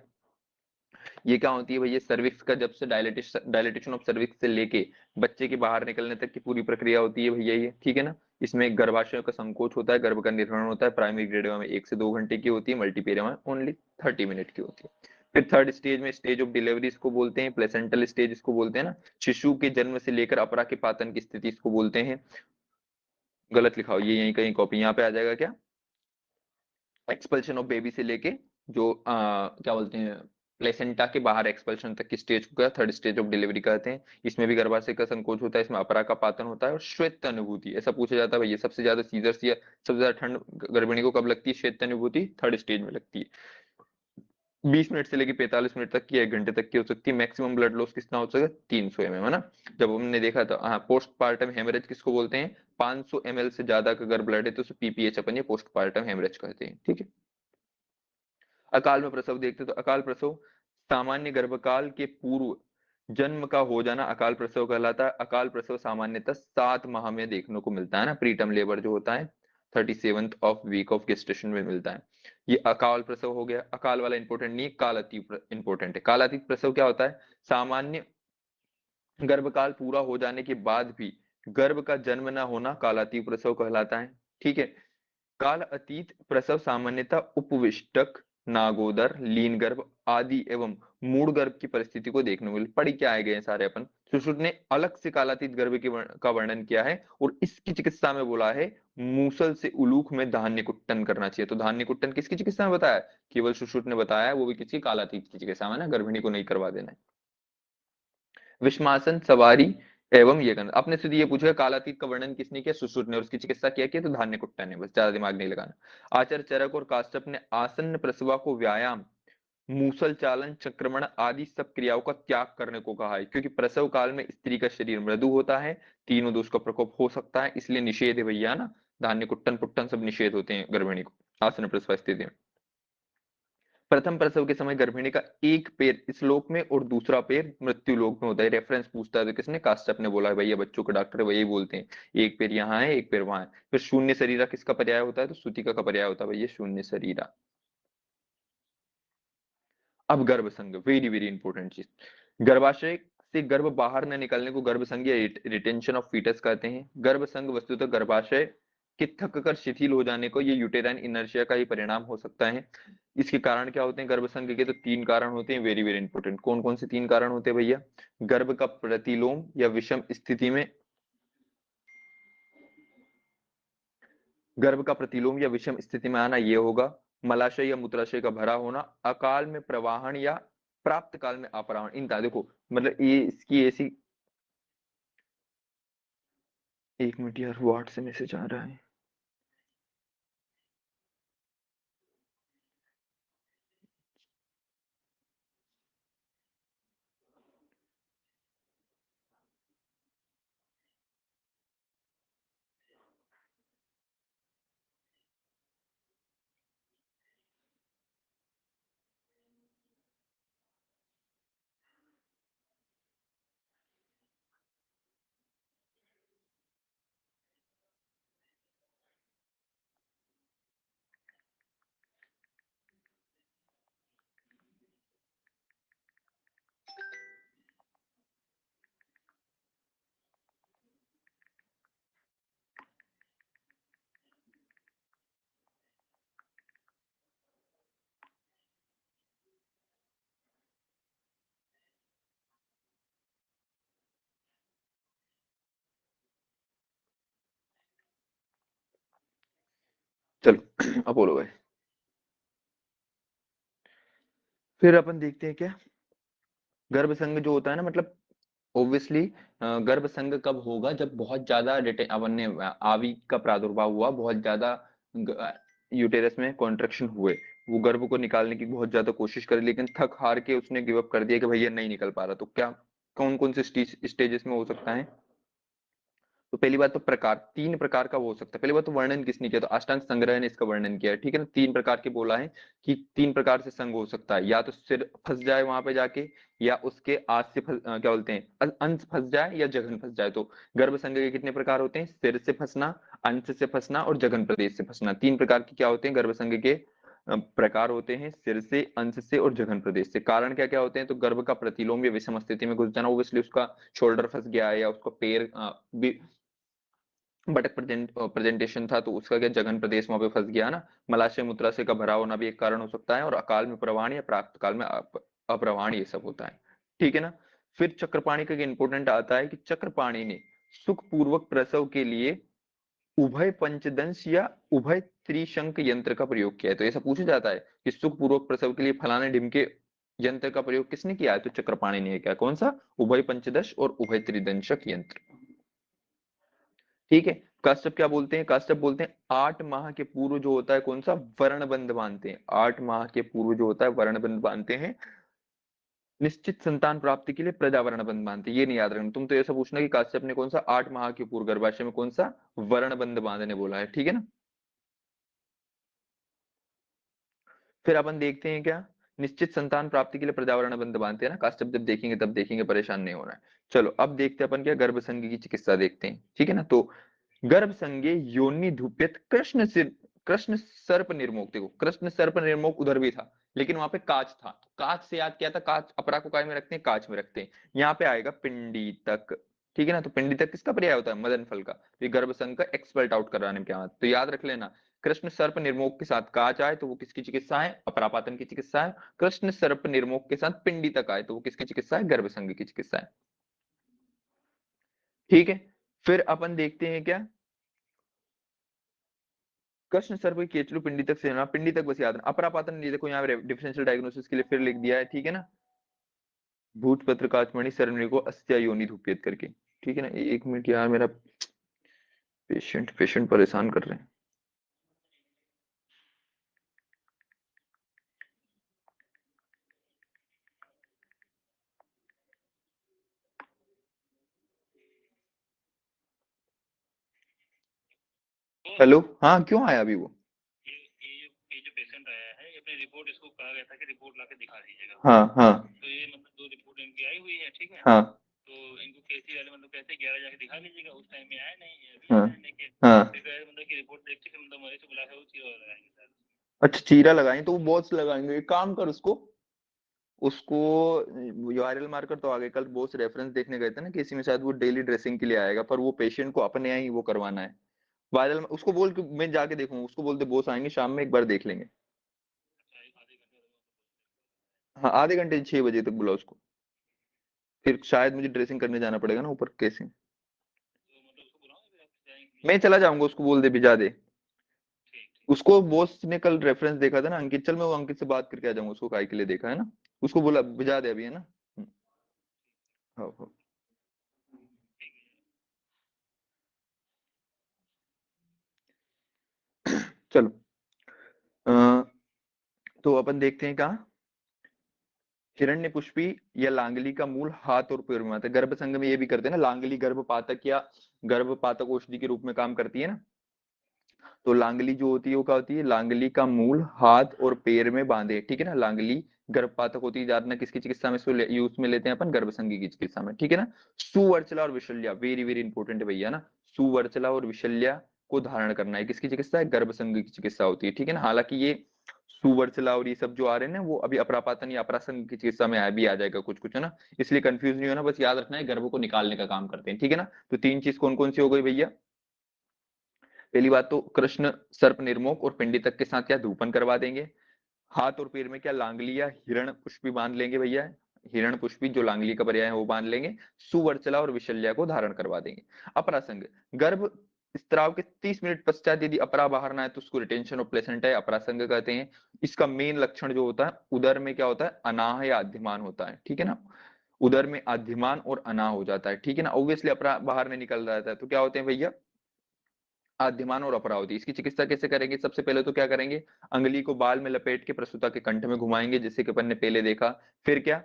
ये क्या होती है भैया, सर्विक्स का जब से डायलिटेशन ऑफ सर्विक्स से लेके बच्चे के बाहर निकलने तक की पूरी प्रक्रिया होती है भैया ये, ठीक है ना। इसमें गर्भाशय का संकोच होता है, गर्भ का निर्माण होता है, प्राइमरी ग्रेड में 1 से 2 घंटे की होती है, मल्टीपेरियम में ओनली 30 मिनट की होती है। फिर थर्ड स्टेज में, स्टेज ऑफ डिलीवरी इसको बोलते हैं, प्लेसेंटल स्टेज इसको बोलते हैं ना, शिशु के जन्म से लेकर अपरा के पातन की स्थिति इसको बोलते हैं। गलत लिखा हो ये, यहीं कहीं कॉपी, यहाँ पे आ जाएगा क्या, एक्सपल्शन ऑफ बेबी से लेके जो क्या बोलते हैं, प्लेसेंटा के बाहर एक्सपल्शन तक की स्टेज को थर्ड स्टेज ऑफ डिलीवरी कहते हैं। इसमें भी गर्भाशय का संकोच होता है, इसमें अपरा का पातन होता है और श्वेत अनुभूति, ऐसा पूछा जाता है भैया, सबसे ज्यादा सीजर्स या सबसे ज्यादा ठंड गर्भिणी को कब लगती है, श्वेत अनुभूति थर्ड स्टेज में लगती है। 20 मिनट से लेकर 45 मिनट तक की, 1 घंटे तक की हो सकती है। मैक्सिमम ब्लड लॉस कितना हो सकता है, 300 mm है ना। जब हमने देखा था, हाँ, पोस्ट पार्टम हेमरेज किसको बोलते हैं, 500 ml से ज्यादा का अगर ब्लड है तो उसे पीपीएच अपन ये पोस्ट पार्टम हेमरेज कहते हैं, ठीक है। अकाल में प्रसव देखते तो अकाल प्रसव सामान्य गर्भकाल के पूर्व जन्म का हो जाना अकाल प्रसव कहलाता है। अकाल प्रसव सामान्यतः 7 माह में देखने को मिलता है ना, प्रीटर्म लेबर जो होता है 37th of week of gestation में मिलता है। ये अकाल प्रसव हो गया। अकाल वाला इंपॉर्टेंट नहीं, कालातीत इंपॉर्टेंट है। कालातीत प्रसव क्या होता है, सामान्य गर्भकाल पूरा हो जाने के बाद भी गर्भ का जन्म न होना कालातीत प्रसव कहलाता है, ठीक है। काल अतीत प्रसव सामान्यतः उपविष्टक, नागोदर, लीन गर्भ आदि एवं मूड गर्भ की परिस्थिति को देखने को मिले। पढ़ी क्या आए गए हैं सारे अपन, सुश्रुत ने अलग से कालातीत गर्भ के का वर्णन किया है, और इसकी चिकित्सा में बोला है मूसल से उलूक में धान्य कुट्टन करना चाहिए। तो धान्य कुट्टन किसकी चिकित्सा में बताया, केवल सुश्रुत ने बताया है, वो भी किसकी, कालातीत की चिकित्सा में ना, गर्भिणी को नहीं करवा देना है। विषमासन सवारी एवं ये करना, आपने सीधे ये पूछा कालातीत का वर्णन किसने किया, सुश्रुत ने, और उसकी चिकित्सा क्या की, तो धान्य कुट्टा ने, बस ज्यादा दिमाग नहीं लगाना। आचार्य चरक और काश्यप ने आसन्न प्रसवा को व्यायाम, मूसल चालन, चक्रमण आदि सब क्रियाओं का त्याग करने को कहा है, क्योंकि प्रसव काल में स्त्री का शरीर मृदु होता है, तीनों दोष का प्रकोप हो सकता है, इसलिए निषेध है भैया ना, धान्य कुट्टन पुट्टन सब निषेध होते हैं गर्भिणी को आसन्न प्रसव स्थिति में। प्रथम प्रसव के समय गर्भिणी का एक पैर इस लोक में और दूसरा पैर मृत्यु लोक में होता है। रेफरेंस पूछता है तो किसने, काश्यप ने बोला है भैया, बच्चों के डॉक्टर है वही बोलते हैं, एक पैर यहाँ है एक पैर वहां है। फिर शून्य शरीरा किसका पर्याय होता है, तो सूतिका का पर्याय होता है भैया शून्य शरीरा। अब गर्भ संघ, वेरी वेरी इंपॉर्टेंट चीज, गर्भाशय से गर्भ बाहर न निकलने को गर्भ संघ या रिटेंशन ऑफ फीटस कहते हैं। गर्भ संघ वस्तुतः गर्भाशय कि थक कर शिथिल हो जाने को, ये यूटेराइन इनर्शिया का ही परिणाम हो सकता है। इसके कारण क्या होते हैं गर्भसंग के? तो 3 कारण होते हैं, वेरी वेरी इंपॉर्टेंट। कौन कौन से 3 कारण होते हैं भैया? गर्भ का प्रतिलोम या विषम स्थिति में, गर्भ का प्रतिलोम या विषम स्थिति में आना ये होगा। मलाशय या मूत्राशय का भरा होना, अकाल में प्रवाहन या प्राप्त काल में अपराहन। इन देखो मतलब ये इसकी ऐसी, एक मिनट यार, व्हाट्सएप से मैसेज आ रहा है। चलो अब बोलो भाई। फिर अपन देखते हैं क्या, गर्भ संघ जो होता है ना, मतलब ऑब्वियसली गर्भ संघ कब होगा? जब बहुत ज्यादा अपन ने आवी का प्रादुर्भाव हुआ, बहुत ज्यादा यूटेरस में कॉन्ट्रेक्शन हुए, वो गर्भ को निकालने की बहुत ज्यादा कोशिश करी, लेकिन थक हार के उसने गिव अप कर दिया कि भैया नहीं निकल पा रहा। तो क्या, कौन कौन से स्टेजेस में हो सकता है? तो पहली बात तो प्रकार, 3 प्रकार का वो हो सकता है। पहली बात तो वर्णन किसने किया? तो अष्टांग संग्रह ने इसका वर्णन किया है, ठीक है ना। 3 प्रकार के बोला है कि 3 प्रकार से संग हो सकता है, या तो सिर फंस जाए वहां पे जाके, या उसके आज से क्या बोलते हैं, अंश फंस जाए, या जघन फंस जाए। तो गर्भ संघ के कितने प्रकार होते हैं? सिर से फंसना, अंश से फंसना और जघन प्रदेश से फंसना। 3 प्रकार के क्या होते हैं गर्भ संघ के? प्रकार होते हैं सिर से, अंश से और जघन प्रदेश से। कारण क्या क्या होते हैं? तो गर्भ का प्रतिलोम या विषम स्थिति में घुस जाना, ओब्वियसली उसका शोल्डर फंस गया है, या उसका पैर बटक प्रेजेंटेशन था तो उसका क्या, जघन प्रदेश वहां पे फंस गया ना। मलाशय मूत्राशय का भरा होना भी एक कारण हो सकता है, और अकाल में प्रवाहन या प्राप्त काल में अप्रवाहन, ये सब होता है, ठीक है ना। फिर चक्रपाणी का इंपॉर्टेंट आता है कि चक्रपाणी ने सुखपूर्वक प्रसव के लिए उभय पंचदंश या उभय त्रिशंक यंत्र का प्रयोग किया है। तो ऐसा पूछा जाता है कि सुखपूर्वक प्रसव के लिए फलाने ढिमके यंत्र का प्रयोग किसने किया है? तो चक्रपाणी ने किया। कौन सा? उभय पंचदश और उभय त्रिदंशक यंत्र, ठीक है। काश्यप क्या बोलते हैं? काश्यप बोलते हैं 8 माह के पूर्व जो होता है कौन सा, वर्णबंध बांधते हैं। 8 माह के पूर्व जो होता है वर्णबंध बांधते हैं। निश्चित संतान प्राप्ति के लिए प्रजावरण बंध बांधते हैं। ये नहीं याद रखना, तुम तो ऐसा पूछना कि काश्यप ने कौन सा 8 माह के पूर्व गर्भाशय में कौन सा वर्णबंध बांधने बोला है, ठीक है ना। फिर अपन देखते हैं क्या, निश्चित संतान प्राप्ति के लिए प्रजावरण बंध बांधते हैं ना काश्यप, जब देखेंगे तब देखेंगे, परेशान नहीं होना है। चलो अब देखते हैं अपन क्या, गर्भ संघ की चिकित्सा देखते हैं, ठीक है ना। तो गर्भ संज्ञे योनि धूप्यत कृष्ण सिर, कृष्ण सर्प निर्मोक। देखो कृष्ण सर्प निर्मोक उधर भी था, लेकिन वहां पे काच था, तो काच से याद किया था, काच अपरा को काय में रखते हैं, काच में रखते हैं। यहाँ पे आएगा पिंडी तक, ठीक है ना। तो पिंडी तक किसका पर्याय होता है? मदन फल का। तो ये गर्भ संघ का एक्सपर्ट आउट कराने में क्या, तो याद रख लेना, कृष्ण सर्प निर्मोक के साथ काच आए तो वो किसकी चिकित्सा है? अपरापातन की चिकित्सा है। कृष्ण सर्प निर्मोक के साथ पिंडी तक आए तो वो किसकी चिकित्सा है? गर्भ संघ की चिकित्सा है, ठीक है। फिर अपन देखते हैं क्या, कृष्ण सर कोई केचलू पिंडी तक से ना, पिंडी तक बस याद रखना। अपरापातन ये देखो यहाँ डिफरेंशियल डायग्नोसिस के लिए फिर लिख दिया है, ठीक है ना। भूत पत्र काचमणि सरणी को अस्त्या योनि धूपियत करके, ठीक है ना। एक मिनट यार, मेरा पेशेंट पेशेंट परेशान कर रहे हैं। हेलो, हाँ क्यों आया अभी वो? ये जो पेशेंट आया है, अपनी रिपोर्ट, इसको कहा गया था कि रिपोर्ट लाके दिखा दीजिएगा। हाँ हाँ। तो ये मतलब 2 रिपोर्ट इनकी आई हुई है, ठीक है। हाँ। तो इनको कैसी वाले मतलब कैसे 11 जाके दिखा लीजिएगा, उस टाइम में आया नहीं है, अभी हाँ आया लेके। हाँ। फिर मतलब की रिपोर्ट देख के मतलब मरीज को बुला के वो चीरा लगाएंगे सर। अच्छा चीरा लगाएंगे, तो वो बहुत लगाएंगे, एक काम कर उसको, उसको यूआरएल मार्कर तो आगे, कल बहुत रेफरेंस देखने गए थे ना किसी में, शायद वो डेली ड्रेसिंग के लिए आएगा, पर वो पेशेंट को अपने यहाँ ही वो करवाना है, वायरल उसको बोल के मैं जाके देखूंगा, उसको बोलते बॉस आएंगे शाम में, एक बार देख लेंगे। हाँ आधे घंटे, 6 बजे तक बुला उसको। फिर शायद मुझे ड्रेसिंग करने जाना पड़ेगा ना ऊपर कैसे। मैं चला जाऊंगा, उसको बोल दे भिजा दे। उसको बॉस ने कल रेफरेंस देखा था ना अंकित, चल मैं वो अंकित से बात करके आ जाऊंगा, उसको काय के लिए देखा है ना। उसको बोला भिजा दे अभी, है ना। हाँ हाँ। चलो। अ, तो अपन देखते हैं कहाँ। हिरण्यपुष्पी या लांगली का मूल हाथ और पैर में आता है। गर्भ संघ में ये भी करते हैं ना, लांगली गर्भपातक या गर्भपातक औषधि के रूप में काम करती है ना। तो लांगली जो होती है वो क्या होती है, लांगली का मूल हाथ और पैर में बांधे, ठीक है ना। लांगली गर्भपातक होती है, ज्यादा किसकी चिकित्सा में इसको यूज में लेते हैं अपन, गर्भसंगी की चिकित्सा में, ठीक है ना। सुवर्चला और विशल्या वेरी वेरी इंपॉर्टेंट है भैया ना। सुवर्चला और विशल्या को धारण करना है किसकी चिकित्सा है, गर्भसंगी की चिकित्सा होती है, ठीक है ना। हालांकि ये सुवर्चला और ये सब जो आ रहे हैं ना वो अभी अपरापातन या अपरासंग की चिकित्सा में भी आ जाएगा कुछ कुछ, है ना। इसलिए कंफ्यूज नहीं होना, बस याद रखना है गर्भ को निकालने का काम करते हैं, ठीक है ना। तो तीन चीज कौन कौन सी हो गई भैया। पहली बात तो कृष्ण सर्प निर्मोक और पिंडितक के साथ क्या धूपन करवा देंगे। हाथ और पैर में क्या लांगली या हिरण पुष्पी बांध लेंगे भैया। हिरण पुष्पी जो लांगली का पर्याय है वो बांध लेंगे। सुवर्चला और विशल्या को धारण करवा देंगे। अपरासंग गर्भ स्त्राव के 30 मिनट पश्चात यदि अपरा बाहर ना है तो उसको रिटेंशन ऑफ प्लेसेंटा है, अपरासंग कहते हैं। इसका मेन लक्षण जो होता है उदर में क्या होता है, अनाह या आद्यमान होता है, ठीक है ना। उदर में आद्यमान और अनाह हो जाता है, ठीक है ना। ऑब्वियसली अपरा बाहर नहीं निकल रहा था तो क्या होते हैं भैया, आद्यमान और अपरावती। इसकी चिकित्सा कैसे करेंगे, सबसे पहले तो क्या करेंगे, अंगली को बाल में लपेट के प्रसूता के कंठ में घुमाएंगे जैसे कि अपन ने पहले देखा। फिर क्या,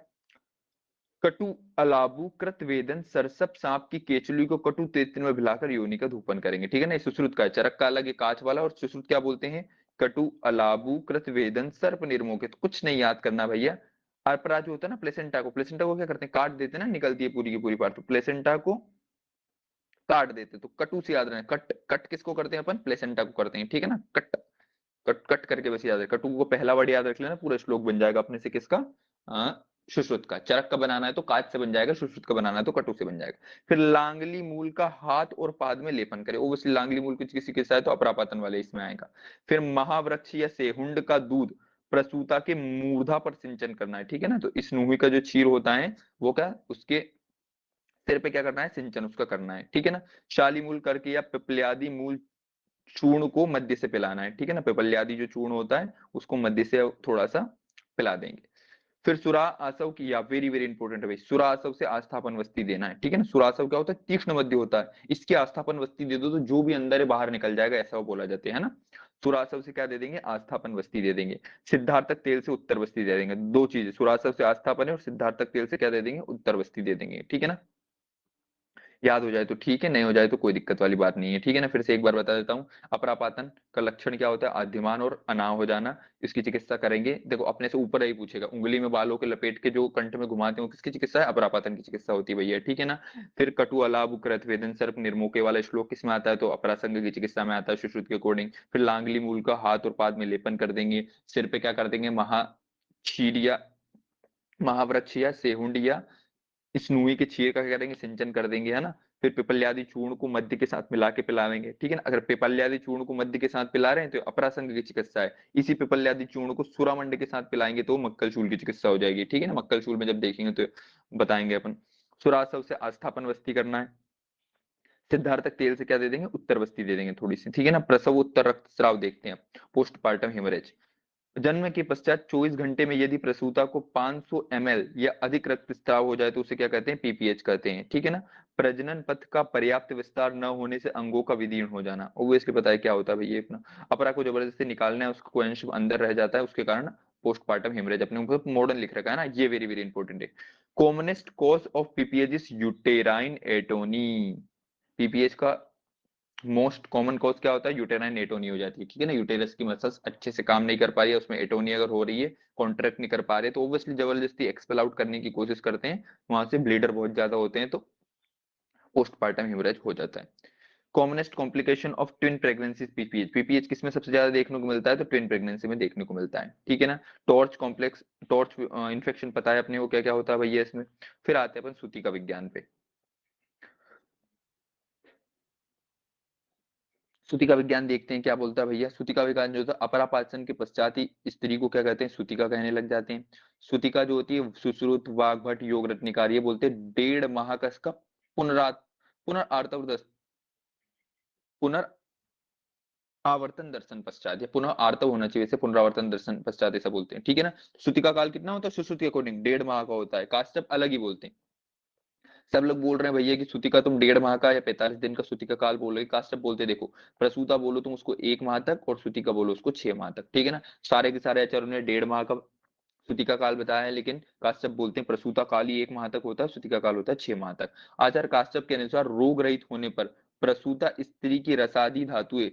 कटु अलाबु कृत वेदन सरसप सांप की केचुली को कटु तेत्र में भिलाकर योनि का धूपन करेंगे, ठीक है ना। ये सुश्रुत का है, चरक का अलग है कांच वाला, और सुश्रुत क्या बोलते हैं, कटु अलाबु कृत वेदन सर्प निर्मोकित। कुछ नहीं याद करना भैया। अर्परा जो होता है ना, प्लेसेंटा को क्या करते हैं, काट देते हैं ना, निकलती है पूरी की पूरी पार्ट, तो प्लेसेंटा को काट देते, तो कटु से याद रहे, कट कट किसको करते हैं अपन, प्लेसेंटा को करते हैं, ठीक है ना। कट कट कट करके बस याद रहे, कटु को पहला वर्ड याद रख लेना, पूरा श्लोक बन जाएगा अपने से किसका, सुश्रुत का। चरक का बनाना है तो काच से बन जाएगा, सुश्रुत का बनाना है तो कटु से बन जाएगा। फिर लांगली मूल का हाथ और पाद में लेपन करे, ओवैसे लांगली मूल की किसी किस्सा है तो अपरापातन वाले इसमें आएगा। फिर महावृक्ष या सेहुंड का दूध प्रसूता के मूर्धा पर सिंचन करना है, ठीक है ना। तो इस नूही का जो चीर होता है वो क्या, उसके सिर पे क्या करना है, सिंचन उसका करना है, ठीक है ना। शाली मूल करके या पिपल्यादि मूल चूर्ण को मध्य से पिलाना है, ठीक है ना। पिपल्यादि जो चूर्ण होता है उसको मध्य से थोड़ा सा पिला देंगे। फिर सुरा आसव की, या वेरी वेरी इंपॉर्टेंट है भाई, सुरा आसव से आस्थापन वस्ती देना है, ठीक है ना। सुरासव क्या होता है, तीक्ष्ण मध्य होता है, इसकी आस्थापन वस्ती दे दो तो जो भी अंदर है बाहर निकल जाएगा, ऐसा वो बोला जाता है ना। सुरासव से क्या दे देंगे, आस्थापन वस्ती दे देंगे। सिद्धार्थक तेल से उत्तर वस्ती दे देंगे, दो चीजें, सुरासव से आस्थापन है और सिद्धार्थक तेल से क्या दे देंगे, उत्तर वस्ती दे देंगे, ठीक है ना। याद हो जाए तो ठीक है, नहीं हो जाए तो कोई दिक्कत वाली बात नहीं है, ठीक है ना। फिर से एक बार बता देता हूँ, अपरापातन का लक्षण क्या होता है, आद्यमान और अनाव हो जाना। इसकी चिकित्सा करेंगे, देखो अपने से ऊपर ही पूछेगा, उंगली में बालों के लपेट के जो कंठ में घुमाते हैं वो किसकी चिकित्सा है, अपरापातन की चिकित्सा होती है भैया, ठीक है ना। फिर कटु अलाब कृत वेदन सर्प निर्मोके वाला श्लोक किसमें आता है, तो अपरासंग की चिकित्सा में आता है सुश्रुत के अकॉर्डिंग। फिर लांगली मूल का हाथ और पाद में लेपन कर देंगे। सिर पे क्या कर देंगे, चीरिया महावृक्ष या सेहुंड या स्नूई के चीर का क्या करेंगे, सिंचन कर देंगे, है ना। फिर पिपल्यादि चूर्ण को मध्य के साथ मिला के पिलावेंगे, ठीक है ना। अगर पिपल्यादि चूर्ण को मध्य के साथ पिला रहे हैं तो अपरासंग की चिकित्सा है। इसी पिपल्यादि चूर्ण को सुरामंड के साथ पिलाएंगे तो मक्कल शूल की चिकित्सा हो जाएगी, ठीक है ना। मक्कल शूल में जब देखेंगे तो बताएंगे अपन। सुरासव से आस्थापन वस्ती करना है। सिद्धार्थक तेल से क्या दे देंगे, उत्तर वस्ती दे देंगे थोड़ी सी, ठीक है ना। प्रसव उत्तर रक्तस्राव देखते हैं, पोस्टपार्टम हेमरेज। जन्म के पश्चात 24 घंटे में यदि प्रसूता को 500 ml या अधिक रक्तस्राव हो जाए तो उसे क्या कहते हैं, पीपीएच कहते हैं, ठीक है ना। प्रजनन पथ का पर्याप्त विस्तार न होने से अंगों का विदीर्ण हो जाना, ऑब्वियसली पता है क्या होता है भैया अपना, अपरा को जबरदस्ती निकालना है, उसका कोई अंश अंदर रह जाता है, उसके कारण पोस्टपार्टम हेमरेज, अपने ऊपर मॉडर्न लिख रखा है ना, ये वेरी वेरी इंपॉर्टेंट है। Commonest cause of PPH is uterine atony. PPH का मोस्ट कॉमन कॉज क्या होता है, यूटेराइन एटोनी हो जाती है, ठीक है ना। यूटेरस की मसल्स अच्छे से काम नहीं कर पा रही है, उसमें एटोनी अगर हो रही है, कॉन्ट्रैक्ट नहीं कर पा रहे तो ऑब्वियसली जबरदस्ती एक्सपेल आउट करने की कोशिश करते हैं, वहां से ब्लीडर बहुत ज्यादा होते हैं तो पोस्टपार्टम हेमरेज हो जाता है। Commonest complication of twin pregnancy PPH, PPH किसमें सबसे ज्यादा देखने को मिलता है, तो ट्विन प्रेगनेंसी में देखने को मिलता है, ठीक है ना। टॉर्च कॉम्प्लेक्स, टॉर्च इन्फेक्शन पता है अपने को क्या क्या होता है भैया इसमें। फिर आते हैं अपन सूती का विज्ञान पे। सूतिका विज्ञान देखते हैं क्या बोलता है भैया। सूतिका विज्ञान जो होता है अपरापाचन के पश्चात ही स्त्री को क्या कहते हैं, सूतिका कहने लग जाते हैं। सूतिका जो होती है सुश्रुत वाग्भट योग रत्निकार ये बोलते हैं 1.5 माह का इसका पुनरावर्तन पुनरावर्तन दर्शन पश्चात, या पुनः आर्तव होना चाहिए, इसे पुनरावर्तन दर्शन पश्चात ऐसा बोलते हैं, ठीक है ना। सूतिका काल कितना होता है सुश्रुत के अकॉर्डिंग 1.5 माह का होता है, काश्यप अलग ही बोलते हैं। सब लोग बोल रहे हैं भैया कि सूतिका तुम 1.5 माह का या 45 दिन का सूतिका काल बोल रहे, काश्यप बोलते देखो प्रसूता बोलो तुम उसको 1 माह तक और सूतिका बोलो उसको 6 माह तक, ठीक है ना। सारे के सारे आचार्यों ने 1.5 माह का सूतिका काल बताया है, लेकिन काश्यप बोलते हैं प्रसूता काल ही 1 माह तक होता है, सूतिका काल होता है 6 माह तक। आचार्य काश्यप के अनुसार रोग रहित होने पर प्रसूता स्त्री की रसादी धातुएं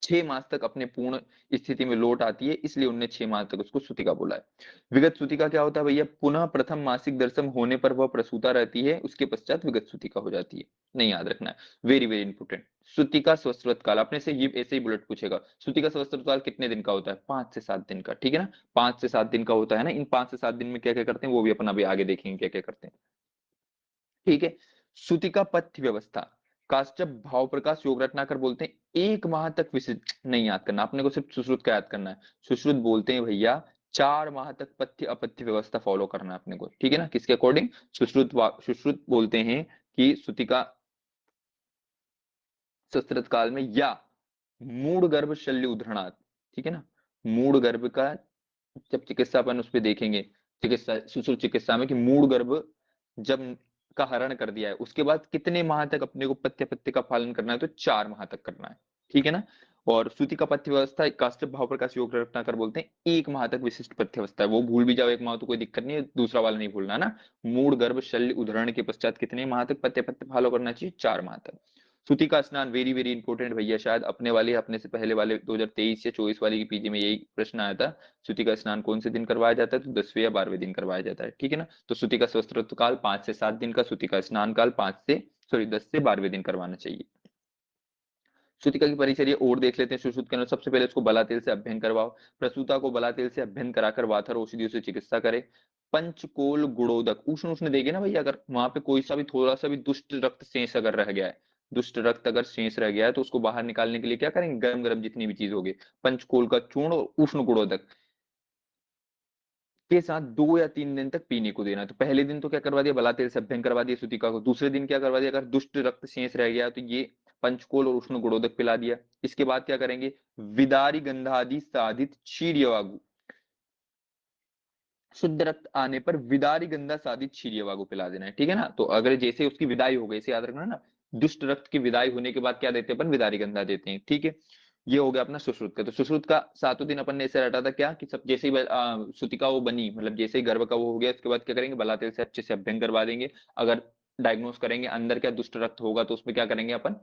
6 मास तक अपने पूर्ण स्थिति में लौट आती है, इसलिए उनने 6 माह तक उसको सूतिका बोला है। विगत सूतिका क्या होता है भैया, पुनः प्रथम मासिक दर्शन होने पर वह प्रसूता रहती है, उसके पश्चात विगत सूतिका हो जाती है। नहीं याद रखना है, वेरी वेरी इंपोर्टेंट। सूतिका स्वस्त्रत काल अपने से ये ऐसे ही बुलेट पूछेगा, सूतिका स्वस्त्रत काल कितने दिन का होता है, 5 से 7 दिन का, ठीक है ना। 5 से 7 दिन का होता है ना। इन 5 से 7 दिन में क्या क्या करते हैं वो भी अपन अभी आगे देखेंगे क्या क्या करते हैं, ठीक है। सूतिका पथ्य व्यवस्था, काश्यप भाव प्रकाश योग रत्नाकर बोलते हैं 1 माह तक विशिष्ट, नहीं याद करना अपने को, सिर्फ सुश्रुत का याद करना है। सुश्रुत बोलते हैं भैया 4 माह तक पथ्य अपथ्य व्यवस्था फॉलो करना है अपने को, ठीक है ना। किसके अकॉर्डिंग, सुश्रुत बोलते हैं कि सूतिका सस्त्रत काल में या मूड गर्भ शल्य उद्धरणात्, ठीक है ना। मूड गर्भ का जब चिकित्सा अपन उस पर देखेंगे, चिकित्सा सुश्रुत चिकित्सा में कि मूड गर्भ जब का हरण कर दिया है उसके बाद कितने माह तक अपने को पथ्य पथ्य का पालन करना है, तो 4 माह तक करना है, ठीक है ना। और सूती का पथ्य व्यवस्था काष्ठ भाव प्रकाश योग रत्ना कर बोलते हैं 1 माह तक विशिष्ट पथ्य अवस्था है, वो भूल भी जाओ 1 माह तो कोई दिक्कत नहीं है, दूसरा वाला नहीं भूलना ना। मूड गर्भ शल्य उद्धरण के पश्चात कितने माह तक पथ्य पथ्य फॉलो करना चाहिए, 4 माह तक। सूती का स्नान वेरी वेरी इंपॉर्टेंट भैया, शायद अपने वाले अपने से पहले वाले 2023 या 24 वाले की पीजी में यही प्रश्न आया था। सूती का स्नान कौन से दिन करवाया जाता है, तो 10वें या 12वें दिन करवाया जाता है, ठीक है ना। तो सूती का स्वस्त्र काल 5 से 7 दिन का, सूती का स्नान काल 10 से 12वें दिन करवाना चाहिए। सूतिका की परिचर्या और देख लेते हैं सुश्रुत के अंदर। सबसे पहले उसको बला तेल से अभ्यंग करवाओ, प्रसूता को बला तेल से अभ्यंग कराकर वाथर औषधियों से चिकित्सा करे। पंचकोल गुणोदक उष्ण उष्ण देंगे ना भैया, अगर वहां पे कोई सा भी थोड़ा सा भी दुष्ट रक्त शेष अगर रह गया है, दुष्ट रक्त अगर शेष रह गया है तो उसको बाहर निकालने के लिए क्या करेंगे, गरम गरम जितनी भी चीज होगी, पंचकोल का चूर्ण और उष्ण गुणोदक के साथ 2 या 3 दिन तक पीने को देना। तो पहले दिन तो क्या करवा दिया, बला तेल से अभ्यंग करवा दिया सूतिका को। दूसरे दिन क्या करवा दिया, अगर दुष्ट रक्त शेष रह गया तो ये पंचकोल और उष्ण गुणोदक पिला दिया। इसके बाद क्या करेंगे, विदारी गंधादि साधित क्षीरवागु, शुद्ध रक्त आने पर विदारी गंधा साधित क्षीरवागु पिला देना है, ठीक है ना। तो अगर जैसे उसकी विदाई हो गई, इसे याद रखना ना, दुष्ट रक्त की विदाई होने के बाद क्या देते हैं अपन, विदारी गंधा देते हैं, ठीक है। ये हो गया अपना सुश्रुत का। तो सुश्रुत का 7वें दिन अपन ने ऐसे रटा था क्या, कि सब जैसे ही सूतिका वो बनी, मतलब जैसे ही गर्भ का वो हो गया, उसके बाद क्या करेंगे, बला तेल से अच्छे से अभ्यंग करवा देंगे। अगर डायग्नोस करेंगे अंदर क्या दुष्ट रक्त होगा तो उसमें क्या करेंगे अपन,